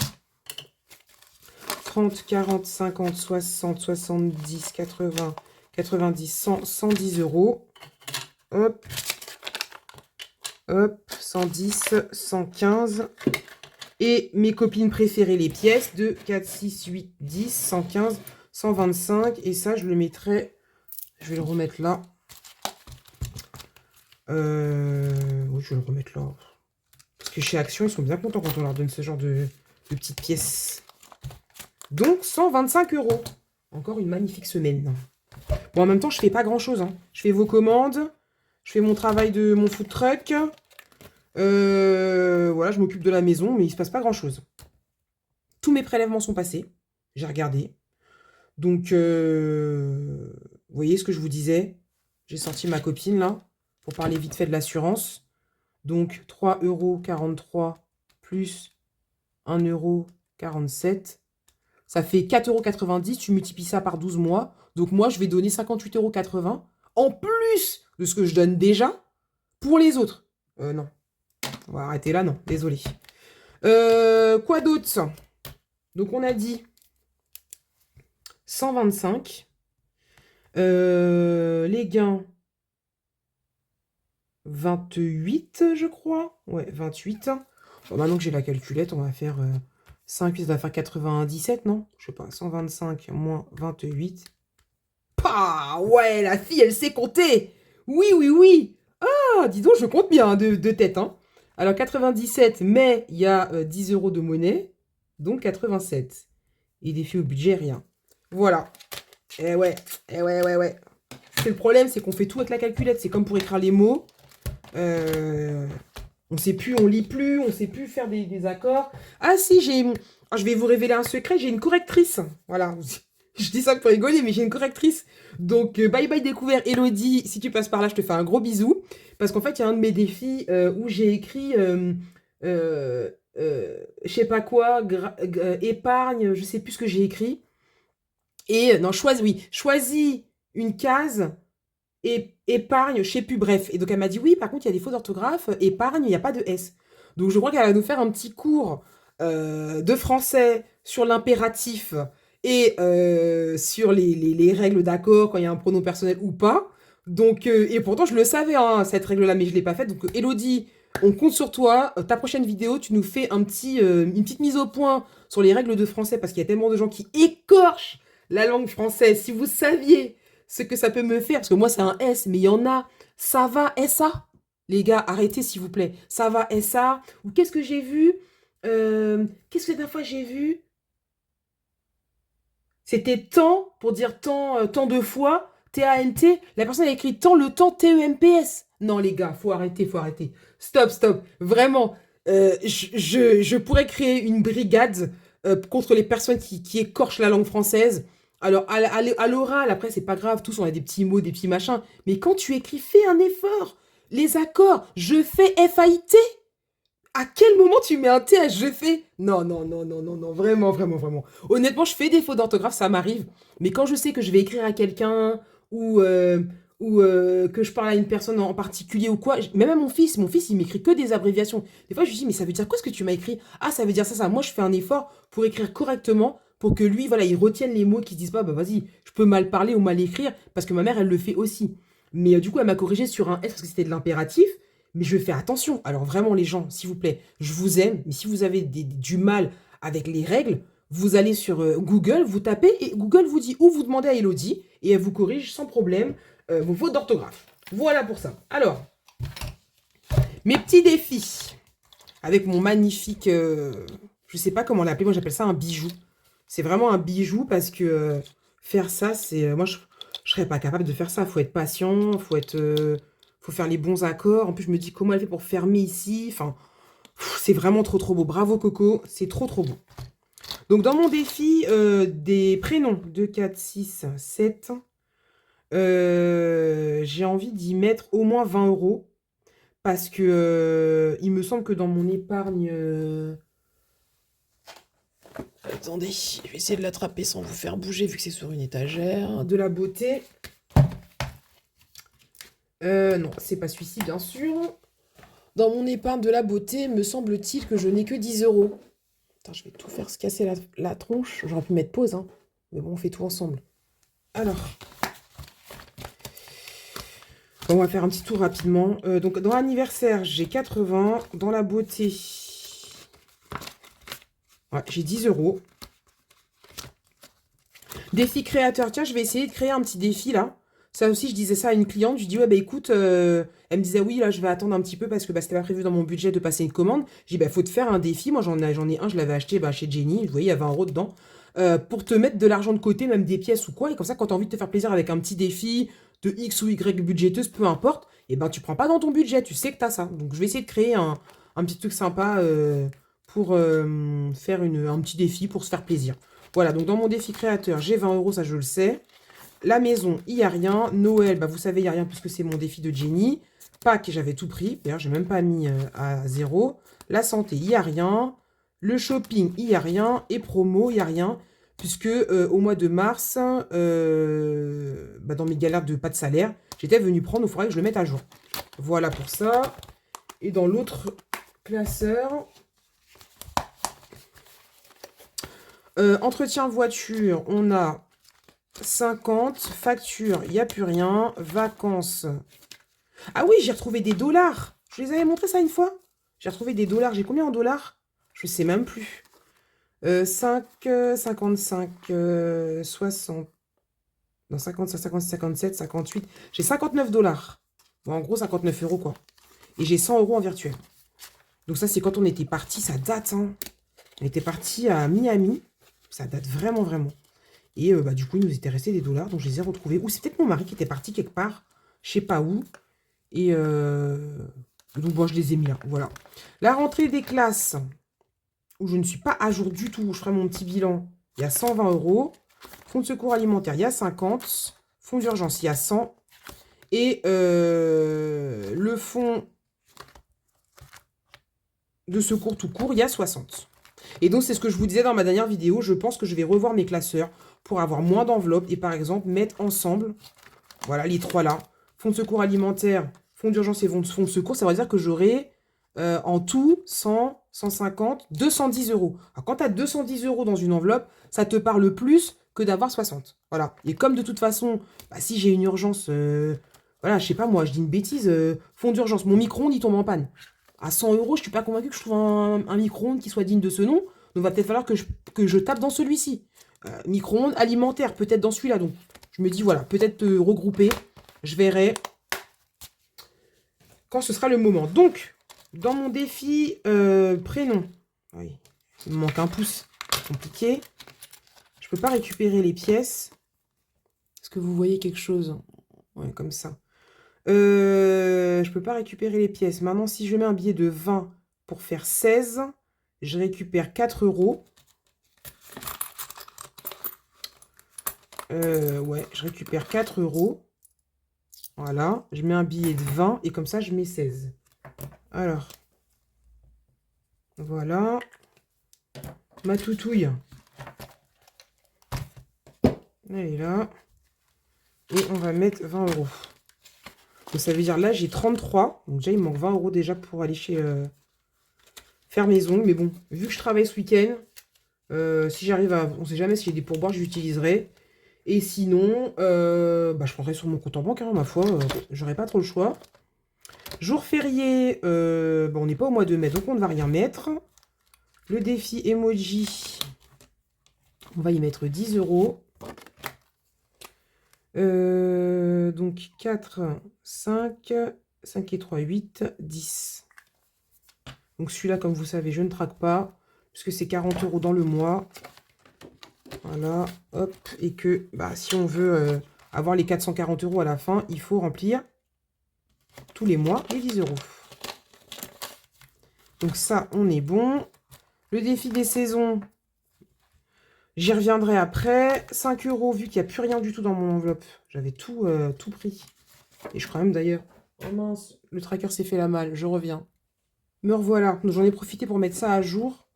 30, 40, 50, 60, 70, 80, 90, 100, 110 euros. Hop. Hop. 110, 115. Et mes copines préférées, les pièces de 4, 6, 8, 10, 115, 125. Et ça, je le mettrai... Je vais le remettre là. Oui, je vais le remettre là. Parce que chez Action, ils sont bien contents quand on leur donne ce genre de petites pièces. Donc, 125 euros. Encore une magnifique semaine. Bon, en même temps, je fais pas grand-chose. Hein. Je fais vos commandes. Je fais mon travail de mon food truck. Voilà, je m'occupe de la maison, mais il se passe pas grand-chose. Tous mes prélèvements sont passés. J'ai regardé. Donc, vous voyez ce que je vous disais? J'ai sorti ma copine, là, pour parler vite fait de l'assurance. Donc, 3,43 € plus 1,47 €. Ça fait 4,90 €. Tu multiplies ça par 12 mois. Donc, moi, je vais donner 58,80 € en plus de ce que je donne déjà pour les autres. Non. On va arrêter là, non. Désolé. Quoi d'autre? Donc, on a dit 125. Les gains, 28, je crois. Ouais, 28. Bon, maintenant que j'ai la calculette, on va faire 5, ça va faire 97, non? Je sais pas, 125 moins 28. Pah! Ouais, la fille, elle sait compter! Oui, oui, oui! Ah, dis donc, je compte bien de tête, hein. Alors, 97, mais il y a 10 euros de monnaie, donc 87. Et des filles au budget, rien. Voilà. Eh ouais, ouais. C'est le problème, c'est qu'on fait tout avec la calculette. C'est comme pour écrire les mots. On sait plus, on lit plus, on sait plus faire des accords. Ah si, je vais vous révéler un secret, j'ai une correctrice. Voilà. Je dis ça pour rigoler, mais j'ai une correctrice. Donc, bye bye découvert. Elodie, si tu passes par là, je te fais un gros bisou. Parce qu'en fait, il y a un de mes défis où j'ai écrit je sais pas quoi, épargne, je sais plus ce que j'ai écrit. Et non, choisis une case et épargne, je sais plus, bref. Et donc elle m'a dit oui, par contre, il y a des fautes d'orthographe, épargne, il n'y a pas de S. Donc je crois qu'elle va nous faire un petit cours de français sur l'impératif et sur les règles d'accord, quand il y a un pronom personnel ou pas. Donc, et pourtant, je le savais, hein, cette règle-là, mais je ne l'ai pas faite. Donc, Elodie, on compte sur toi. Ta prochaine vidéo, tu nous fais une petite mise au point sur les règles de français, parce qu'il y a tellement de gens qui écorchent la langue française. Si vous saviez ce que ça peut me faire, parce que moi, c'est un S, mais il y en a. Ça va, SA. Les gars, arrêtez, s'il vous plaît. Ça va, SA. Ou qu'est-ce que j'ai vu Qu'est-ce que la dernière fois j'ai vu? C'était temps, pour dire temps, tant de fois, T-A-N-T. La personne a écrit tant, le temps, T-E-M-P-S. Non, les gars, faut arrêter, faut arrêter. Stop, stop. Vraiment, je pourrais créer une brigade contre les personnes qui écorchent la langue française. Alors, à l'oral, après, c'est pas grave, tous on a des petits mots, des petits machins. Mais quand tu écris, fais un effort. Les accords, je fais F-A-I-T. À quel moment tu mets un T à je fais? Non, non, non, non, non, non, vraiment, vraiment, vraiment. Honnêtement, je fais des fautes d'orthographe, ça m'arrive. Mais quand je sais que je vais écrire à quelqu'un ou, que je parle à une personne en particulier ou quoi, même à mon fils, il m'écrit que des abréviations. Des fois, je lui dis, mais ça veut dire quoi ce que tu m'as écrit? Ah, ça veut dire ça, ça. Moi, je fais un effort pour écrire correctement, pour que lui, voilà, il retienne les mots, qu'il se dise pas, bah vas-y, je peux mal parler ou mal écrire, parce que ma mère, elle le fait aussi. Mais du coup, elle m'a corrigé sur un S parce que c'était de l'impératif. Mais je fais attention. Alors vraiment, les gens, s'il vous plaît, je vous aime, mais si vous avez du mal avec les règles, vous allez sur Google, vous tapez, et Google vous dit, ou vous demandez à Elodie, et elle vous corrige sans problème vos fautes d'orthographe. Voilà pour ça. Alors, mes petits défis, avec mon magnifique, je sais pas comment l'appeler, moi j'appelle ça un bijou. C'est vraiment un bijou parce que faire ça, c'est... moi, je serais pas capable de faire ça. Faut être patient, faut faire les bons accords. En plus, je me dis comment elle fait pour fermer ici. Enfin, c'est vraiment trop trop beau. Bravo Coco, c'est trop trop beau. Donc dans mon défi des prénoms 2, 4, 6, 7, j'ai envie d'y mettre au moins 20 euros. Parce que il me semble que dans mon épargne... Attendez, je vais essayer de l'attraper sans vous faire bouger vu que c'est sur une étagère. De la beauté. Non, c'est pas celui-ci, bien sûr. Dans mon épargne de la beauté, me semble-t-il que je n'ai que 10 euros. Attends, je vais tout faire se casser la tronche. J'aurais pu mettre pause, hein. Mais bon, on fait tout ensemble. Alors. On va faire un petit tour rapidement. Donc, dans l'anniversaire, j'ai 80. Dans la beauté, ouais, j'ai 10 euros. Défi créateur. Tiens, je vais essayer de créer un petit défi, là. Ça aussi, je disais ça à une cliente. Je lui dis, ouais, bah écoute, elle me disait, oui, là, je vais attendre un petit peu parce que bah, c'était pas prévu dans mon budget de passer une commande. J'ai dit, bah, faut te faire un défi. Moi, j'en ai un, je l'avais acheté bah, chez Jenny. Vous voyez, il y a 20 euros dedans. Pour te mettre de l'argent de côté, même des pièces ou quoi. Et comme ça, quand tu as envie de te faire plaisir avec un petit défi de X ou Y budgéteuse, peu importe, et ben tu prends pas dans ton budget. Tu sais que tu as ça. Donc, je vais essayer de créer un petit truc sympa pour faire un petit défi pour se faire plaisir. Voilà, donc dans mon défi créateur, j'ai 20 euros, ça je le sais. La maison, il n'y a rien. Noël, bah, vous savez, il n'y a rien puisque c'est mon défi de Jenny. Pâques, j'avais tout pris. D'ailleurs, j'ai même pas mis à zéro. La santé, il n'y a rien. Le shopping, il n'y a rien. Et promo, il n'y a rien. Puisque au mois de mars, bah, dans mes galères de pas de salaire, j'étais venue prendre, il faudrait que je le mette à jour. Voilà pour ça. Et dans l'autre classeur, entretien voiture, on a 50. Facture, il n'y a plus rien. Vacances. Ah oui, j'ai retrouvé des dollars. Je les avais montré ça une fois. J'ai retrouvé des dollars. J'ai combien en dollars? Je sais même plus. 5, 55, 60. Non, 55, 56, 57, 58. J'ai 59 dollars. Bon, en gros, 59 euros, quoi. Et j'ai 100 euros en virtuel. Donc ça, c'est quand on était parti. Ça date, hein. On était parti à Miami. Ça date vraiment, vraiment. Et bah, du coup, il nous était resté des dollars. Donc, je les ai retrouvés. Ou c'est peut-être mon mari qui était parti quelque part. Je sais pas où. Et donc, bon, je les ai mis là. Voilà. La rentrée des classes, où je ne suis pas à jour du tout. Je ferai mon petit bilan. Il y a 120 euros. Fonds de secours alimentaire, il y a 50. Fonds d'urgence, il y a 100. Et le fonds de secours tout court, il y a 60. Et donc, c'est ce que je vous disais dans ma dernière vidéo. Je pense que je vais revoir mes classeurs pour avoir moins d'enveloppes et par exemple mettre ensemble, voilà, les trois là. Fonds de secours alimentaire, fonds d'urgence et fonds de secours, ça veut dire que j'aurai en tout 100, 150, 210 euros. Alors, quand tu as 210 euros dans une enveloppe, ça te parle plus que d'avoir 60. Voilà. Et comme de toute façon, bah, si j'ai une urgence, voilà, je sais pas moi, je dis une bêtise, fonds d'urgence, mon micro-ondes, il tombe en panne. À 100 euros, je suis pas convaincue que je trouve un micro-ondes qui soit digne de ce nom. Donc, va peut-être falloir que je tape dans celui-ci. Micro-ondes alimentaire, peut-être dans celui-là. Donc, je me dis, voilà, peut-être regrouper. Je verrai quand ce sera le moment. Donc, dans mon défi prénom, oui, il me manque un pouce, c'est compliqué. Je peux pas récupérer les pièces. Est-ce que vous voyez quelque chose? Ouais, comme ça. Je peux pas récupérer les pièces. Maintenant, si je mets un billet de 20 pour faire 16, je récupère 4 euros. Ouais, je récupère 4 euros. Voilà, je mets un billet de 20 et comme ça, je mets 16. Alors, voilà. Ma toutouille. Elle est là. Et on va mettre 20 euros. Donc ça veut dire là, j'ai 33. Donc déjà, il me manque 20 euros déjà pour aller chez faire mes ongles. Mais bon, vu que je travaille ce week-end, si j'arrive à... On sait jamais si j'ai des pourboires, je l'utiliserai. Et sinon, bah, je prendrai sur mon compte en banque, hein, ma foi. J'aurai pas trop le choix. Jour férié, bon, on n'est pas au mois de mai, donc on ne va rien mettre. Le défi emoji, on va y mettre 10 euros. Donc 4, 5 et 3, 8, 10. Donc celui-là, comme vous savez, je ne traque pas, puisque c'est 40 euros dans le mois. Voilà, hop. Et que bah, si on veut avoir les 440 euros à la fin, il faut remplir tous les mois les 10 euros. Donc ça, on est bon. Le défi des saisons, j'y reviendrai après. 5 euros, vu qu'il n'y a plus rien du tout dans mon enveloppe. J'avais tout pris. Et je crois même d'ailleurs. Oh mince, le tracker s'est fait la malle. Je reviens. Me revoilà. J'en ai profité pour mettre ça à jour.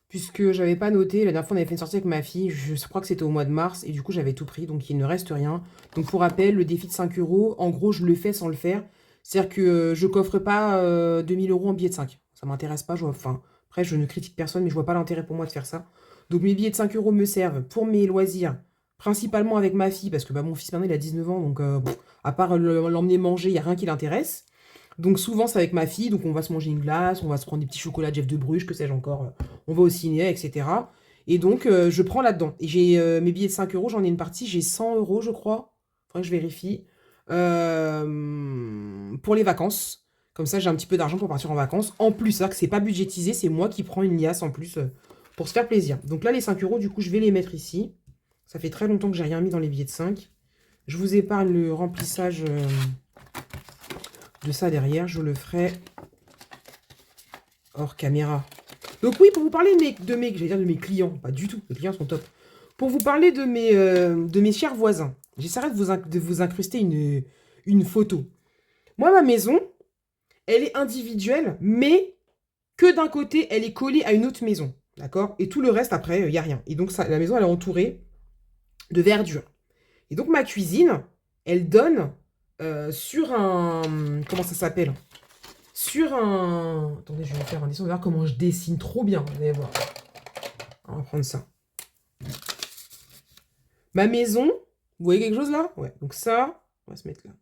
Puisque j'avais pas noté. La dernière fois, on avait fait une sortie avec ma fille. Je crois que c'était au mois de mars. Et du coup, j'avais tout pris. Donc, il ne reste rien. Donc, pour rappel, le défi de 5 euros, en gros, je le fais sans le faire. C'est-à-dire que je coffre pas 2000 euros en billets de 5. Ça m'intéresse pas. Enfin, après, je ne critique personne, mais je vois pas l'intérêt pour moi de faire ça. Donc, mes billets de 5 euros me servent pour mes loisirs. Principalement avec ma fille. Parce que bah, mon fils, maintenant, il a 19 ans. Donc, à part l'emmener manger, il n'y a rien qui l'intéresse. Donc souvent c'est avec ma fille, donc on va se manger une glace, on va se prendre des petits chocolats Jeff de Bruges, que sais-je encore, on va au ciné, etc. Et donc je prends là-dedans. Et j'ai mes billets de 5 euros, j'en ai une partie, j'ai 100 euros je crois, faudrait que je vérifie, pour les vacances. Comme ça j'ai un petit peu d'argent pour partir en vacances. En plus, c'est-à-dire que c'est pas budgétisé, c'est moi qui prends une liasse en plus pour se faire plaisir. Donc là les 5 euros, du coup je vais les mettre ici. Ça fait très longtemps que j'ai rien mis dans les billets de 5. Je vous épargne le remplissage... de ça derrière, je le ferai hors caméra. Donc oui, pour vous parler de mes clients, pas du tout, mes clients sont top. Pour vous parler de mes chers voisins, j'essaierai de vous incruster une photo. Moi, ma maison, elle est individuelle, mais que d'un côté, elle est collée à une autre maison. D'accord? Et tout le reste, après, il n'y a rien. Et donc, ça, la maison, elle est entourée de verdure. Et donc, ma cuisine, elle donne sur un... Comment ça s'appelle? Sur un... Attendez, je vais faire un dessin. On va voir comment je dessine trop bien. Vous allez voir. On va prendre ça. Ma maison. Vous voyez quelque chose là? Ouais. Donc ça, on va se mettre là.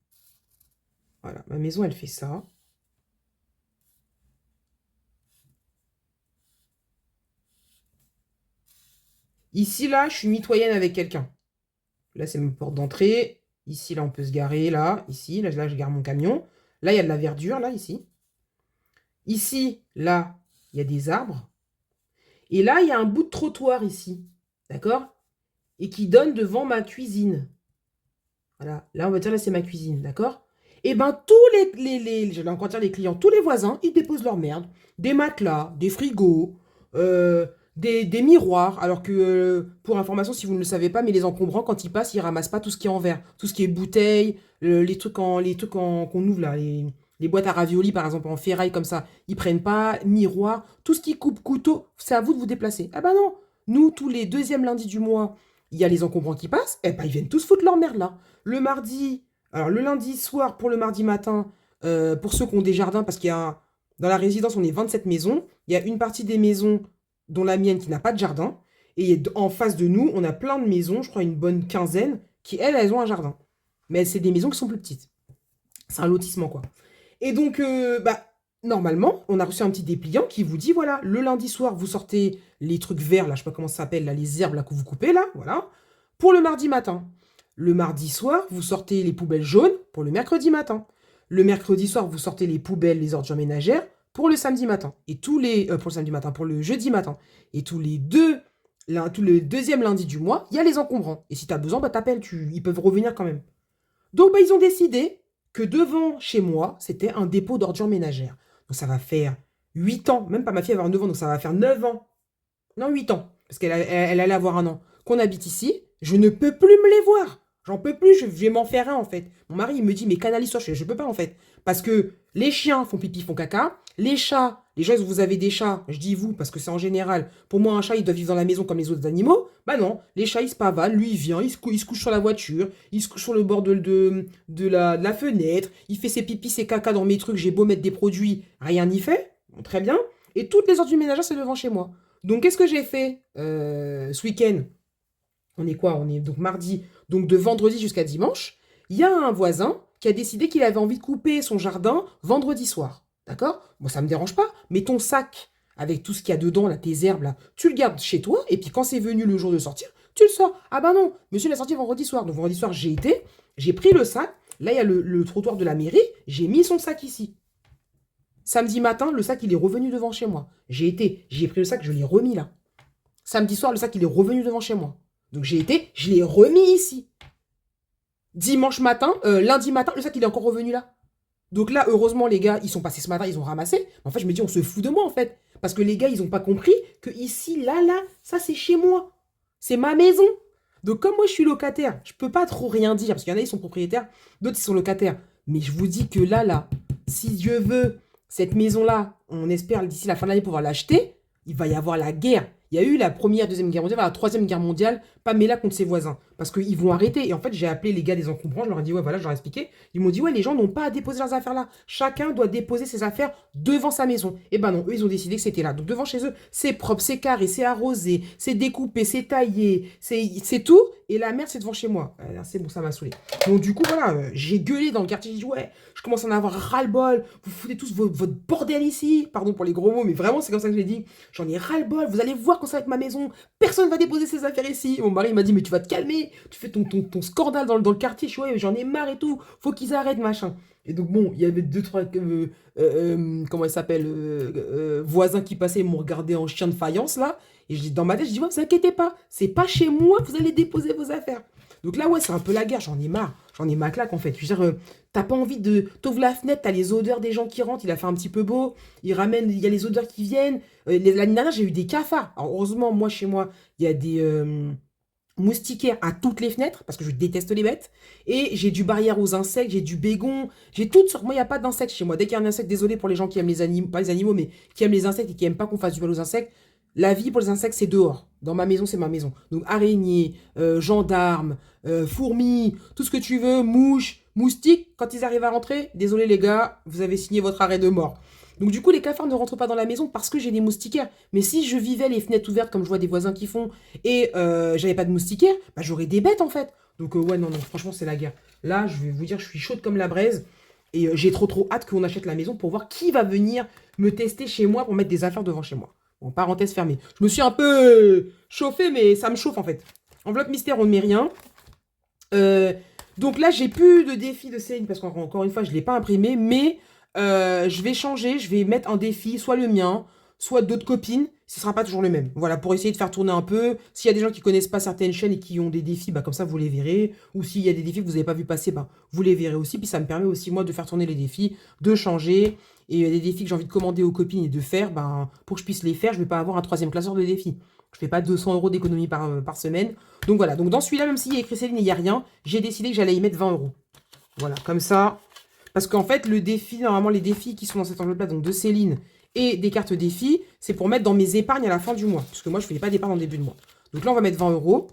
Voilà. Ma maison, elle fait ça. Ici, là, je suis mitoyenne avec quelqu'un. Là, c'est ma porte d'entrée. Ici, là, on peut se garer. Là, ici. Là, je gare mon camion. Là, il y a de la verdure, là, ici. Ici, là, il y a des arbres. Et là, il y a un bout de trottoir ici. D'accord? Et qui donne devant ma cuisine. Voilà. Là, on va dire, là, c'est ma cuisine. D'accord? Et ben, tous je vais encore dire les clients, tous les voisins, ils déposent leur merde. Des matelas, des frigos, des miroirs. Alors que, pour information, si vous ne le savez pas, mais les encombrants, quand ils passent, ils ramassent pas tout ce qui est en verre. Tout ce qui est bouteilles, les trucs qu'on ouvre là, Les boîtes à raviolis, par exemple, en ferraille comme ça, ils prennent pas. Miroir, tout ce qui coupe, couteau, c'est à vous de vous déplacer. Ah bah non. Nous, tous les deuxièmes lundis du mois, il y a les encombrants qui passent. Eh ben, ils viennent tous foutre leur merde là. Le mardi, alors le lundi soir pour le mardi matin, pour ceux qui ont des jardins, parce qu'il y a dans la résidence, on est 27 maisons. Il y a une partie des maisons, dont la mienne, qui n'a pas de jardin. Et en face de nous, on a plein de maisons, je crois une bonne quinzaine, qui, elles ont un jardin. Mais c'est des maisons qui sont plus petites. C'est un lotissement, quoi. Et donc, bah, normalement, on a reçu un petit dépliant qui vous dit, voilà, le lundi soir, vous sortez les trucs verts, là, je sais pas comment ça s'appelle, là, les herbes là, que vous coupez, là, voilà, pour le mardi matin. Le mardi soir, vous sortez les poubelles jaunes pour le mercredi matin. Le mercredi soir, vous sortez les poubelles, les ordures ménagères pour le samedi matin. Et tous les... pour le samedi matin, pour le jeudi matin. Et tous les deux... Tout le deuxième lundi du mois, il y a les encombrants. Et si tu as besoin, bah t'appelles, ils peuvent revenir quand même. Donc, bah, ils ont décidé que devant chez moi, c'était un dépôt d'ordures ménagères. Donc, ça va faire 8 ans, même pas ma fille avoir 9 ans, donc ça va faire 9 ans. Non, 8 ans, parce qu'elle allait avoir un an. Qu'on habite ici, je ne peux plus me les voir. J'en peux plus, je vais m'en faire un en fait. Mon mari, il me dit, mais canalise-toi, je peux pas en fait. Parce que les chiens font pipi, font caca. Les chats, vous avez des chats, je dis vous, parce que c'est en général. Pour moi, un chat, il doit vivre dans la maison comme les autres animaux. Bah non, les chats, ils se pavalent. Lui, il vient, il se couche sur la voiture, il se couche sur le bord de la fenêtre. Il fait ses pipis, ses caca dans mes trucs. J'ai beau mettre des produits, rien n'y fait. Bon, très bien. Et toutes les ordures ménagères, c'est devant chez moi. Donc, qu'est-ce que j'ai fait ce week-end? On est quoi? On est donc mardi. Donc, de vendredi jusqu'à dimanche, il y a un voisin qui a décidé qu'il avait envie de couper son jardin vendredi soir. D'accord? Bon, ça me dérange pas, mais ton sac avec tout ce qu'il y a dedans, là, tes herbes, là, tu le gardes chez toi, et puis quand c'est venu le jour de sortir, tu le sors. Ah bah non, monsieur l'a sorti vendredi soir. Donc vendredi soir, j'ai été, j'ai pris le sac, là, il y a le trottoir de la mairie, j'ai mis son sac ici. Samedi matin, le sac, il est revenu devant chez moi. J'ai pris le sac, je l'ai remis là. Samedi soir, le sac, il est revenu devant chez moi. Donc j'ai été, je l'ai remis ici. Dimanche matin, lundi matin, le sac, il est encore revenu là. Donc là, heureusement, les gars, ils sont passés ce matin, ils ont ramassé. En fait, je me dis, on se fout de moi, en fait. Parce que les gars, ils n'ont pas compris que ici, là, ça, c'est chez moi. C'est ma maison. Donc, comme moi, je suis locataire, je peux pas trop rien dire. Parce qu'il y en a, ils sont propriétaires, d'autres, ils sont locataires. Mais je vous dis que là, si Dieu veut, cette maison-là, on espère d'ici la fin de l'année pouvoir l'acheter, il va y avoir la guerre. Il y a eu la première, deuxième guerre mondiale, la troisième guerre mondiale, Pamela contre ses voisins. Parce qu'ils vont arrêter. Et en fait, j'ai appelé les gars des encombrants, je leur ai dit, ouais, voilà, je leur ai expliqué. Ils m'ont dit, ouais, les gens n'ont pas à déposer leurs affaires là. Chacun doit déposer ses affaires devant sa maison. Et ben non, eux, ils ont décidé que c'était là. Donc devant chez eux, c'est propre, c'est carré, c'est arrosé, c'est découpé, c'est taillé, c'est tout. Et la merde, c'est devant chez moi. C'est bon, ça m'a saoulé. Donc du coup, voilà, j'ai gueulé dans le quartier. J'ai dit, ouais, je commence à en avoir ras-le-bol. Vous foutez tous votre bordel ici. Pardon pour les gros mots, mais vraiment, c'est comme ça que je l'ai dit. J'en ai ras-le-bol. Vous allez voir quand ça va être ma maison. Personne ne va déposer ses affaires ici. Mon mari m'a dit, mais tu vas te calmer. Tu fais ton scandale dans le quartier. Je suis, ouais, j'en ai marre et tout. Faut qu'ils arrêtent, machin. Et donc, bon, il y avait deux, trois, comment il s'appelle, voisins qui passaient, ils m'ont regardé en chien de faïence, là. Et dans ma tête, je dis, ouais, vous inquiétez pas. C'est pas chez moi que vous allez déposer vos affaires. Donc là, ouais, c'est un peu la guerre. J'en ai marre. J'en ai ma claque, en fait. Je veux dire, t'as pas envie de... T'ouvres la fenêtre, t'as les odeurs des gens qui rentrent. Il a fait un petit peu beau. Il ramène... Il y a les odeurs qui viennent. L'année dernière, j'ai eu des cafards. Alors, heureusement, moi, chez moi, il y a des... moustiquaires à toutes les fenêtres, parce que je déteste les bêtes, et j'ai du barrière aux insectes, j'ai du bégon, j'ai toutes sortes. Moi, il n'y a pas d'insectes chez moi. Dès qu'il y a un insecte, désolé pour les gens qui aiment les animaux, pas les animaux, mais qui aiment les insectes et qui aiment pas qu'on fasse du mal aux insectes, la vie pour les insectes, c'est dehors. Dans ma maison, c'est ma maison. Donc, araignées, gendarmes, fourmis, tout ce que tu veux, mouches, moustiques, quand ils arrivent à rentrer, désolé les gars, vous avez signé votre arrêt de mort. Donc du coup, les cafards ne rentrent pas dans la maison parce que j'ai des moustiquaires. Mais si je vivais les fenêtres ouvertes comme je vois des voisins qui font et j'avais pas de moustiquaires, bah j'aurais des bêtes en fait. Donc ouais, non, franchement, c'est la guerre. Là, je vais vous dire, je suis chaude comme la braise et j'ai trop hâte qu'on achète la maison pour voir qui va venir me tester chez moi pour mettre des affaires devant chez moi. Bon, parenthèse fermée. Je me suis un peu chauffée, mais ça me chauffe en fait. Enveloppe mystère, on ne met rien. Donc là, j'ai plus de défi de Céline parce qu'encore une fois, je ne l'ai pas imprimé, mais je vais changer, je vais mettre un défi, soit le mien, soit d'autres copines, ce ne sera pas toujours le même. Voilà, pour essayer de faire tourner un peu. S'il y a des gens qui connaissent pas certaines chaînes et qui ont des défis, bah comme ça, vous les verrez. Ou s'il y a des défis que vous n'avez pas vu passer, bah vous les verrez aussi. Puis ça me permet aussi, moi, de faire tourner les défis, de changer. Et des défis que j'ai envie de commander aux copines et de faire, ben, pour que je puisse les faire, je ne vais pas avoir un troisième classeur de défis. Je ne fais pas 200 € d'économie par semaine. Donc voilà, donc dans celui-là, même s'il y a écrit Céline et il n'y a rien, j'ai décidé que j'allais y mettre 20 €. Voilà, comme ça, Parce qu'en fait, le défi, normalement, les défis qui sont dans cette enveloppe-là, donc de Céline et des cartes défis, c'est pour mettre dans mes épargnes à la fin du mois. Parce que moi, je ne fais pas d'épargne en début de mois. Donc là, on va mettre 20 euros.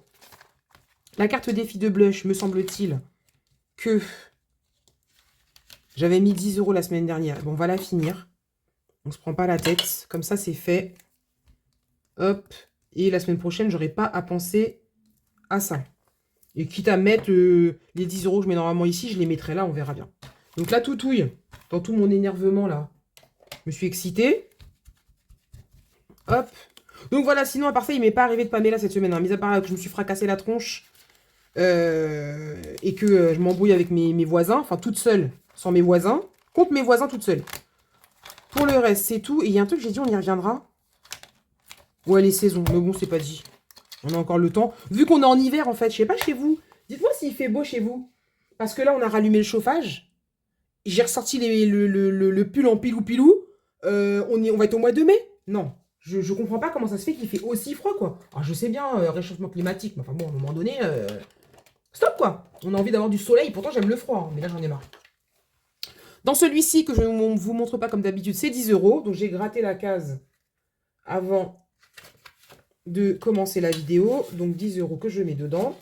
La carte défi de blush, me semble-t-il, que j'avais mis 10 euros la semaine dernière. Bon, on va la finir. On se prend pas la tête. Comme ça, c'est fait. Hop. Et la semaine prochaine, j'aurai pas à penser à ça. Et quitte à mettre les 10 euros que je mets normalement ici, je les mettrai là, on verra bien. Donc la toutouille, dans tout mon énervement là, je me suis excitée. Hop. Donc voilà, sinon à part ça, il m'est pas arrivé de Pamela cette semaine. Hein. Mis à part que je me suis fracassé la tronche et que je m'embrouille avec mes voisins, enfin toute seule, sans mes voisins, contre mes voisins toute seule. Pour le reste, c'est tout. Et il y a un truc, j'ai dit, on y reviendra. Ouais, les saisons, mais bon, c'est pas dit. On a encore le temps. Vu qu'on est en hiver, en fait, je sais pas chez vous. Dites-moi s'il fait beau chez vous. Parce que là, on a rallumé le chauffage. J'ai ressorti le pull en pilou-pilou. On va être au mois de mai. Non, je comprends pas comment ça se fait qu'il fait aussi froid, quoi. Alors, je sais bien, réchauffement climatique. Mais enfin bon, à un moment donné, stop, quoi. On a envie d'avoir du soleil. Pourtant, j'aime le froid. Hein, mais là, j'en ai marre. Dans celui-ci, que je ne vous montre pas comme d'habitude, c'est 10 euros. Donc, j'ai gratté la case avant de commencer la vidéo. Donc, 10 euros que je mets dedans.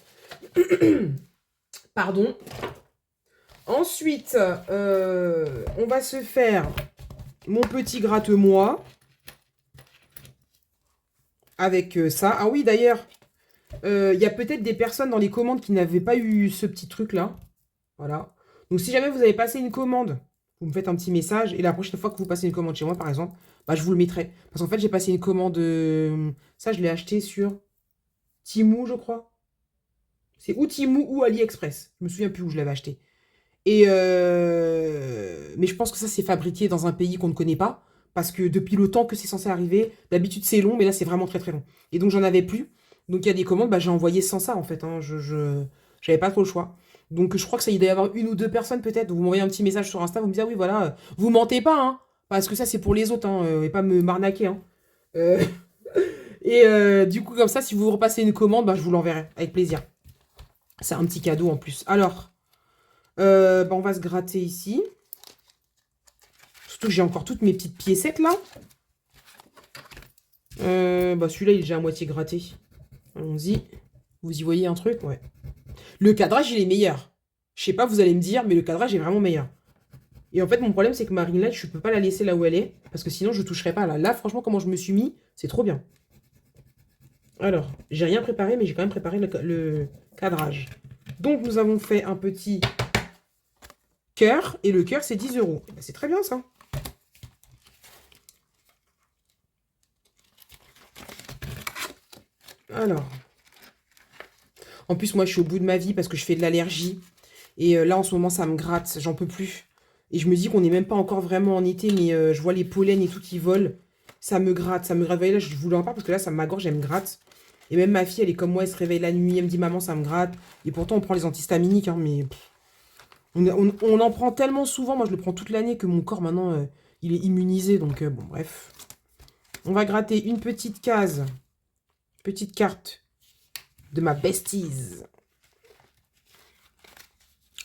Pardon. Ensuite, on va se faire mon petit gratte-moi. Avec ça. Ah oui, d'ailleurs, il y a peut-être des personnes dans les commandes qui n'avaient pas eu ce petit truc-là. Voilà. Donc, si jamais vous avez passé une commande, vous me faites un petit message. Et la prochaine fois que vous passez une commande chez moi, par exemple, bah, je vous le mettrai. Parce qu'en fait, j'ai passé une commande... ça, je l'ai acheté sur Temu, je crois. C'est ou Temu ou AliExpress. Je me souviens plus où je l'avais acheté. Et mais je pense que ça, c'est fabriqué dans un pays qu'on ne connaît pas. Parce que depuis le temps que c'est censé arriver, d'habitude, c'est long, mais là, c'est vraiment très, très long. Et donc, j'en avais plus. Donc, il y a des commandes, bah, j'ai envoyé sans ça, en fait. Hein. J'avais pas trop le choix. Donc, je crois que ça, il doit y avoir une ou deux personnes, peut-être. Vous m'envoyez un petit message sur Insta, vous me dites, ah oui, voilà, vous mentez pas, hein. Parce que ça, c'est pour les autres, hein, et pas me m'arnaquer, hein. Euh, et du coup, comme ça, si vous repassez une commande, bah, je vous l'enverrai, avec plaisir. C'est un petit cadeau en plus. Alors, bah, on va se gratter ici. Surtout que j'ai encore toutes mes petites piécettes là. Bah celui-là, il est déjà à moitié gratté. Allons-y. Vous y voyez un truc? Ouais. Le cadrage, il est meilleur. Je sais pas, vous allez me dire, mais le cadrage est vraiment meilleur. Et en fait, mon problème, c'est que ma ring light, je peux pas la laisser là où elle est. Parce que sinon, je toucherai pas là. Là, franchement, comment je me suis mis, c'est trop bien. Alors, j'ai rien préparé, mais j'ai quand même préparé le cadrage. Donc, nous avons fait un petit cœur. Et le cœur, c'est 10 euros. Ben, c'est très bien, ça. Alors. En plus, moi, je suis au bout de ma vie parce que je fais de l'allergie. Et là, en ce moment, ça me gratte. J'en peux plus. Et je me dis qu'on n'est même pas encore vraiment en été, mais je vois les pollens et tout qui volent. Ça me gratte, ça me gratte. Vous voyez, là, je voulais en parler parce que là, ça m'agorge, elle me gratte. Et même ma fille, elle est comme moi, elle se réveille la nuit, elle me dit, maman, ça me gratte. Et pourtant, on prend les antihistaminiques, hein, mais on en prend tellement souvent. Moi, je le prends toute l'année que mon corps, maintenant, il est immunisé. Donc, bon, bref. On va gratter une petite case, petite carte de ma besties.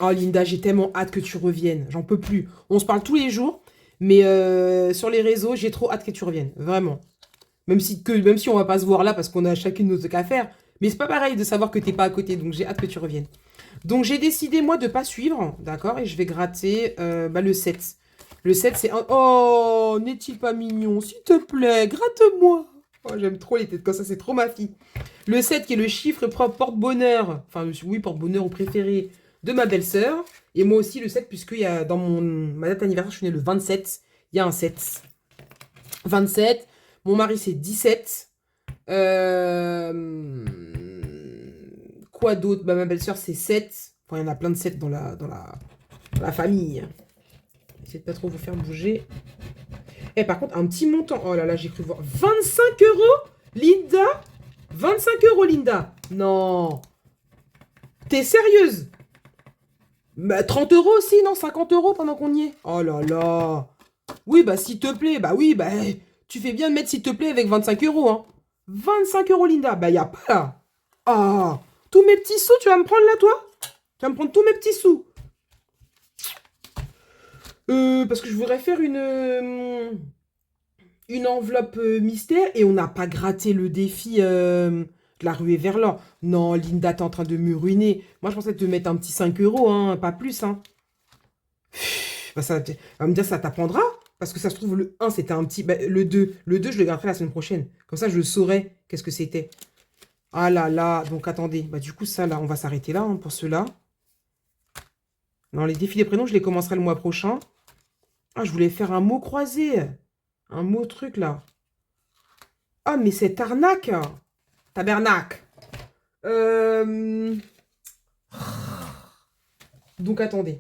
Oh Linda, j'ai tellement hâte que tu reviennes. J'en peux plus. On se parle tous les jours, mais sur les réseaux, j'ai trop hâte que tu reviennes. Vraiment. Même si on va pas se voir là parce qu'on a chacune nos trucs à faire. Mais c'est pas pareil de savoir que t'es pas à côté. Donc j'ai hâte que tu reviennes. Donc j'ai décidé moi de pas suivre. D'accord. Et je vais gratter bah, le 7. Le 7 c'est un... Oh, n'est-il pas mignon? S'il te plaît, gratte-moi. Oh, j'aime trop les têtes comme ça. C'est trop ma fille. Le 7 qui est le chiffre porte-bonheur. Enfin oui, porte-bonheur au préféré de ma belle-sœur. Et moi aussi le 7 puisque y a, dans ma date d'anniversaire, je suis née le 27. Il y a un 7. 27. Mon mari, c'est 17. Quoi d'autre? Bah, ma belle-sœur, c'est 7. Enfin, il y en a plein de 7 dans la famille. Essayez de pas trop vous faire bouger. Eh, par contre, un petit montant. Oh là là, j'ai cru voir. 25 euros, Linda? 25 euros, Linda? Non. T'es sérieuse? Bah, 30 euros aussi, non? 50 euros pendant qu'on y est? Oh là là. Oui, bah, s'il te plaît. Bah oui, bah... Tu fais bien de mettre s'il te plaît avec 25 euros, hein. 25 euros, Linda. Bah, y a pas là. Ah, tous mes petits sous, tu vas me prendre là, toi? Tu vas me prendre tous mes petits sous. Parce que je voudrais faire une enveloppe mystère et on n'a pas gratté le défi de la ruée vers l'or. Non, Linda, t'es en train de me ruiner. Moi, je pensais te mettre un petit 5 euros, hein, pas plus. Hein. Bah, ça, elle va me dire, ça t'apprendra. Parce que ça se trouve, le un c'était un petit. Bah, le deux je le gratterai la semaine prochaine. Comme ça, je saurai qu'est-ce que c'était. Ah là là, donc attendez. Bah, du coup, ça, là, on va s'arrêter là hein, pour ceux-là. Non, les défis des prénoms, je les commencerai le mois prochain. Ah, je voulais faire un mot croisé. Un mot truc, là. Ah, mais cette arnaque. Tabernacle. Euh, Donc, attendez.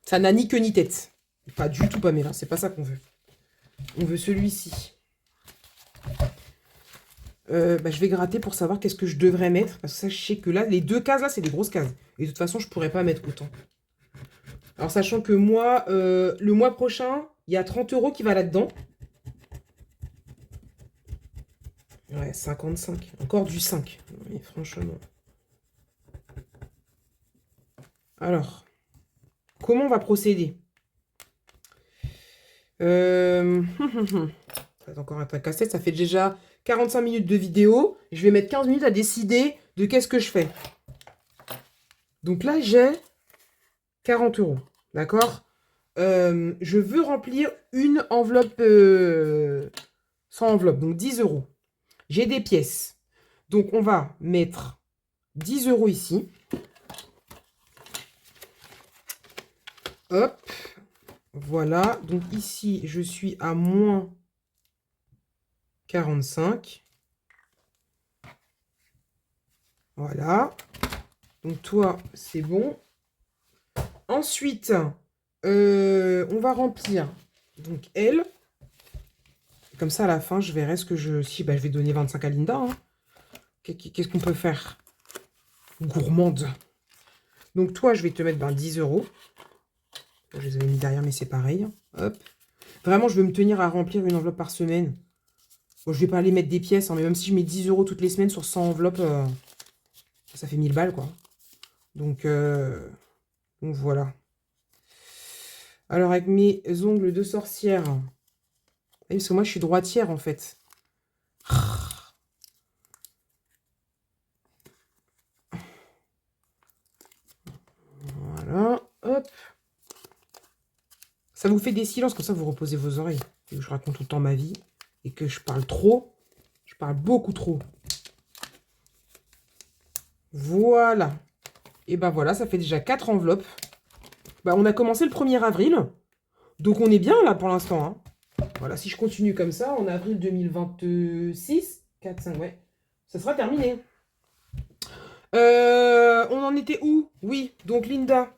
Ça n'a ni queue ni tête. Pas du tout, Pamela. C'est pas ça qu'on veut. On veut celui-ci. Bah, je vais gratter pour savoir qu'est-ce que je devrais mettre. Parce que ça, je sais que là, les deux cases, là, c'est des grosses cases. Et de toute façon, je pourrais pas mettre autant. Alors, sachant que moi, le mois prochain, il y a 30 euros qui va là-dedans. Ouais, 55. Encore du 5. Mais franchement. Alors, comment on va procéder Ça va être encore un casse-tête. Ça fait déjà 45 minutes de vidéo. Je vais mettre 15 minutes à décider de qu'est-ce que je fais. Donc là, j'ai 40 euros. D'accord. Je veux remplir une enveloppe sans enveloppe. Donc 10 euros. J'ai des pièces. Donc on va mettre 10 euros ici. Hop. Voilà. Donc ici, je suis à moins 45. Voilà. Donc toi, c'est bon. Ensuite, on va remplir donc elle. Comme ça, à la fin, je verrai ce que je... Si, bah, je vais donner 25 à Linda. Hein. Qu'est-ce qu'on peut faire? Gourmande. Donc toi, je vais te mettre 10 euros. Je les avais mis derrière, mais c'est pareil. Hop. Vraiment, je veux me tenir à remplir une enveloppe par semaine. Bon, je vais pas aller mettre des pièces, hein, mais même si je mets 10 euros toutes les semaines sur 100 enveloppes, ça fait 1000 balles, quoi. Donc voilà. Alors, avec mes ongles de sorcière... Oui, parce que moi, je suis droitière, en fait. Voilà. Hop. Ça vous fait des silences, comme ça, vous reposez vos oreilles. Je raconte tout le temps ma vie. Et que je parle trop. Je parle beaucoup trop. Voilà. Et ben voilà, ça fait déjà 4 enveloppes. Bah, on a commencé le 1er avril. Donc, on est bien, là, pour l'instant. Hein. Voilà, si je continue comme ça, en avril 2026, 4, 5, ouais, ça sera terminé. On en était où? Oui, donc Linda,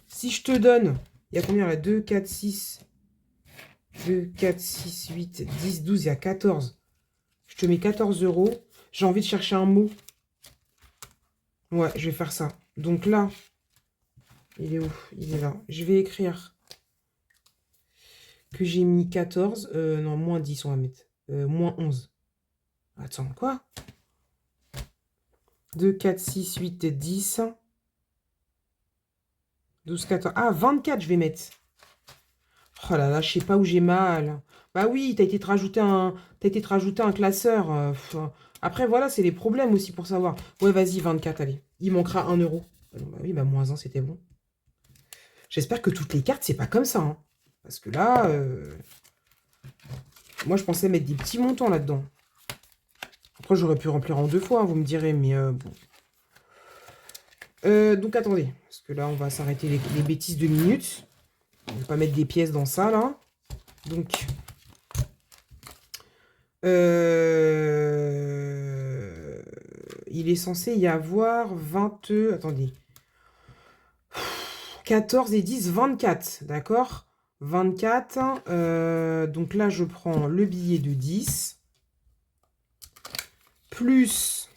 si je te donne, il y a combien là? 2, 4, 6, 2, 4, 6, 8, 10, 12, il y a 14. Je te mets 14 euros. J'ai envie de chercher un mot. Ouais, je vais faire ça. Donc là, il est où? Il est là. Je vais écrire que j'ai mis 14. Non, moins 10, on va mettre. Moins 11. Attends, quoi? 2, 4, 6, 8, 10. 12, 14. Ah, 24, je vais mettre. Oh là là, je sais pas où j'ai mal. Bah oui, t'as été te rajouter un classeur. Après, voilà, c'est les problèmes aussi pour savoir. Ouais, vas-y, 24, allez. Il manquera 1 euro. Bah oui, bah moins 1, c'était bon. J'espère que toutes les cartes, c'est pas comme ça. Hein. Parce que là, moi, je pensais mettre des petits montants là-dedans. Après, j'aurais pu remplir en 2 fois, hein, vous me direz, mais bon. Donc, attendez. Parce que là, on va s'arrêter les bêtises 2 minutes. On va pas mettre des pièces dans ça, là. Donc, il est censé y avoir 20... Attendez. 14 et 10, 24. D'accord? 24. Donc là, je prends le billet de 10. Plus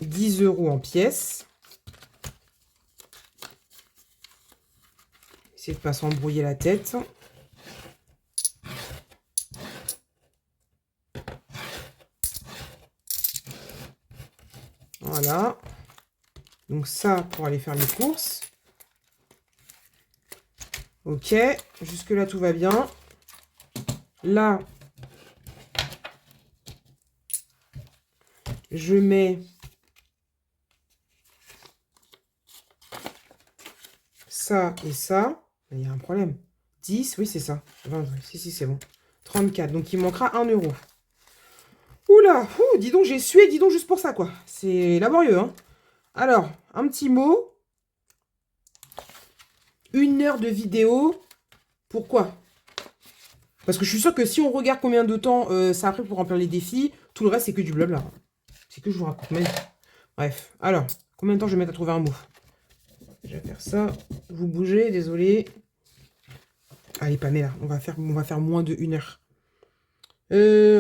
10 euros en pièces. Essayez de ne pas s'embrouiller la tête. Voilà. Donc ça, pour aller faire les courses. Ok, jusque-là, tout va bien. Là, je mets ça et ça. Il y a un problème. 10, oui, c'est ça. 20, si, c'est bon. 34, donc il manquera 1 euro. Oula, dis donc, j'ai sué, dis donc, juste pour ça, quoi. C'est laborieux, hein. Alors, un petit mot. 1 heure de vidéo. Pourquoi? Parce que je suis sûre que si on regarde combien de temps ça a pris pour remplir les défis, tout le reste, c'est que du blabla. C'est que je vous raconte. Mais... Bref, alors, combien de temps je vais mettre à trouver un mot? Je vais faire ça. Vous bougez, désolé. Allez, Pamela, on va faire moins de 1 heure.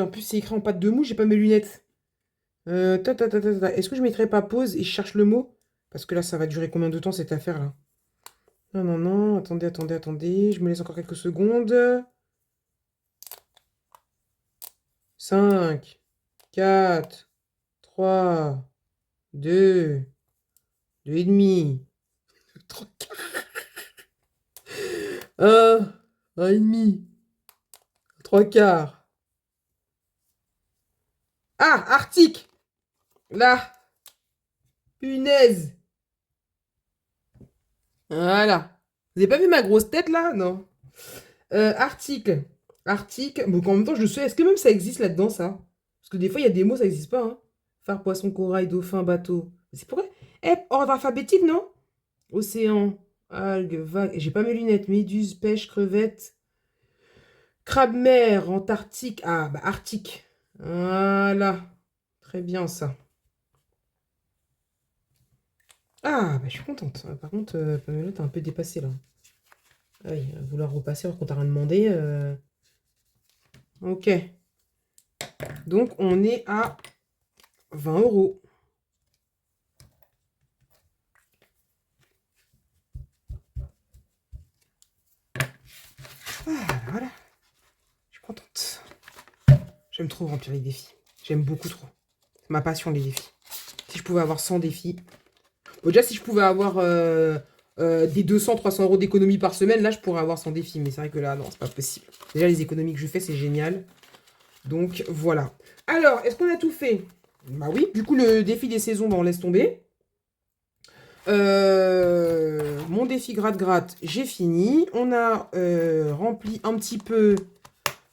En plus, c'est écrit en pâte de mou, j'ai pas mes lunettes. Est-ce que je mettrais pas pause et je cherche le mot? Parce que là, ça va durer combien de temps cette affaire-là? Non, attendez. Je me laisse encore quelques secondes. 5, 4, 3, 2, 2 et demi, 3 quarts, 1 et demi, 3 quarts. Ah, Arctique! Là! Punaise! Voilà. Vous avez pas vu ma grosse tête là? Non. Article. Bon, en même temps, je le sais. Est-ce que même ça existe là-dedans, ça? Parce que des fois, il y a des mots, ça n'existe pas. Hein. Phare, poisson, corail, dauphin, bateau. C'est pourquoi? Ordre alphabétique, non? Océan, algues, vagues. J'ai pas mes lunettes. Méduse, pêche, crevette. Crabe-mer, Antarctique. Ah, bah, Arctique. Voilà. Très bien, ça. Ah, bah, je suis contente. Par contre, Pamela, t'as un peu dépassé, là. Ah oui, vouloir repasser alors qu'on t'a rien demandé. Ok. Donc, on est à 20 euros. Voilà. Je suis contente. J'aime trop remplir les défis. J'aime beaucoup trop. C'est ma passion, les défis. Si je pouvais avoir 100 défis. Bon, déjà, si je pouvais avoir des 200-300 euros d'économie par semaine, là, je pourrais avoir 100 défis. Mais c'est vrai que là, non, c'est pas possible. Déjà, les économies que je fais, c'est génial. Donc, voilà. Alors, est-ce qu'on a tout fait? Bah oui. Du coup, le défi des saisons, bah, on laisse tomber. Mon défi gratte-gratte, j'ai fini. On a rempli un petit peu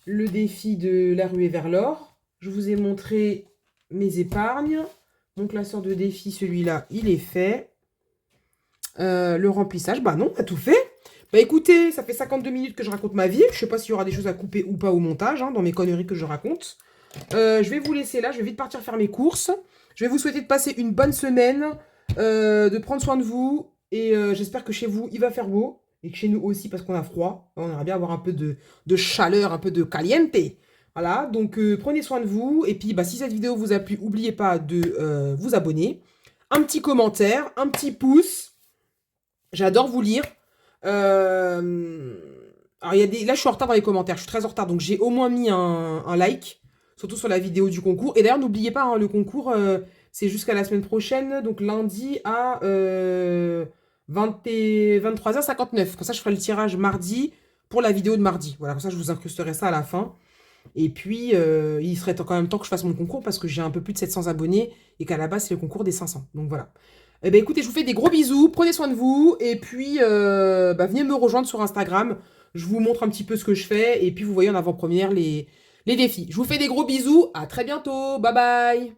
le défi de la ruée vers l'or. Je vous ai montré mes épargnes. Mon classeur de défi, celui-là, il est fait. Le remplissage, bah non, on a tout fait. Bah écoutez, ça fait 52 minutes que je raconte ma vie. Je sais pas s'il y aura des choses à couper ou pas au montage, hein, dans mes conneries que je raconte. Je vais vous laisser là, je vais vite partir faire mes courses. Je vais vous souhaiter de passer une bonne semaine, de prendre soin de vous. Et j'espère que chez vous, il va faire beau. Et que chez nous aussi, parce qu'on a froid. On aimerait bien avoir un peu de chaleur, un peu de caliente. Voilà, donc prenez soin de vous. Et puis, bah, si cette vidéo vous a plu, n'oubliez pas de vous abonner. Un petit commentaire, un petit pouce. J'adore vous lire. Alors, il y a des... Là, je suis en retard dans les commentaires. Je suis très en retard, donc j'ai au moins mis un like. Surtout sur la vidéo du concours. Et d'ailleurs, n'oubliez pas, hein, le concours, c'est jusqu'à la semaine prochaine. Donc lundi à 23h59. Comme ça, je ferai le tirage mardi pour la vidéo de mardi. Voilà, comme ça, je vous incrusterai ça à la fin. Et puis, il serait quand même temps que je fasse mon concours parce que j'ai un peu plus de 700 abonnés et qu'à la base, c'est le concours des 500. Donc voilà. Eh ben, écoutez, je vous fais des gros bisous. Prenez soin de vous. Et puis, bah, venez me rejoindre sur Instagram. Je vous montre un petit peu ce que je fais. Et puis, vous voyez en avant-première les défis. Je vous fais des gros bisous. À très bientôt. Bye bye.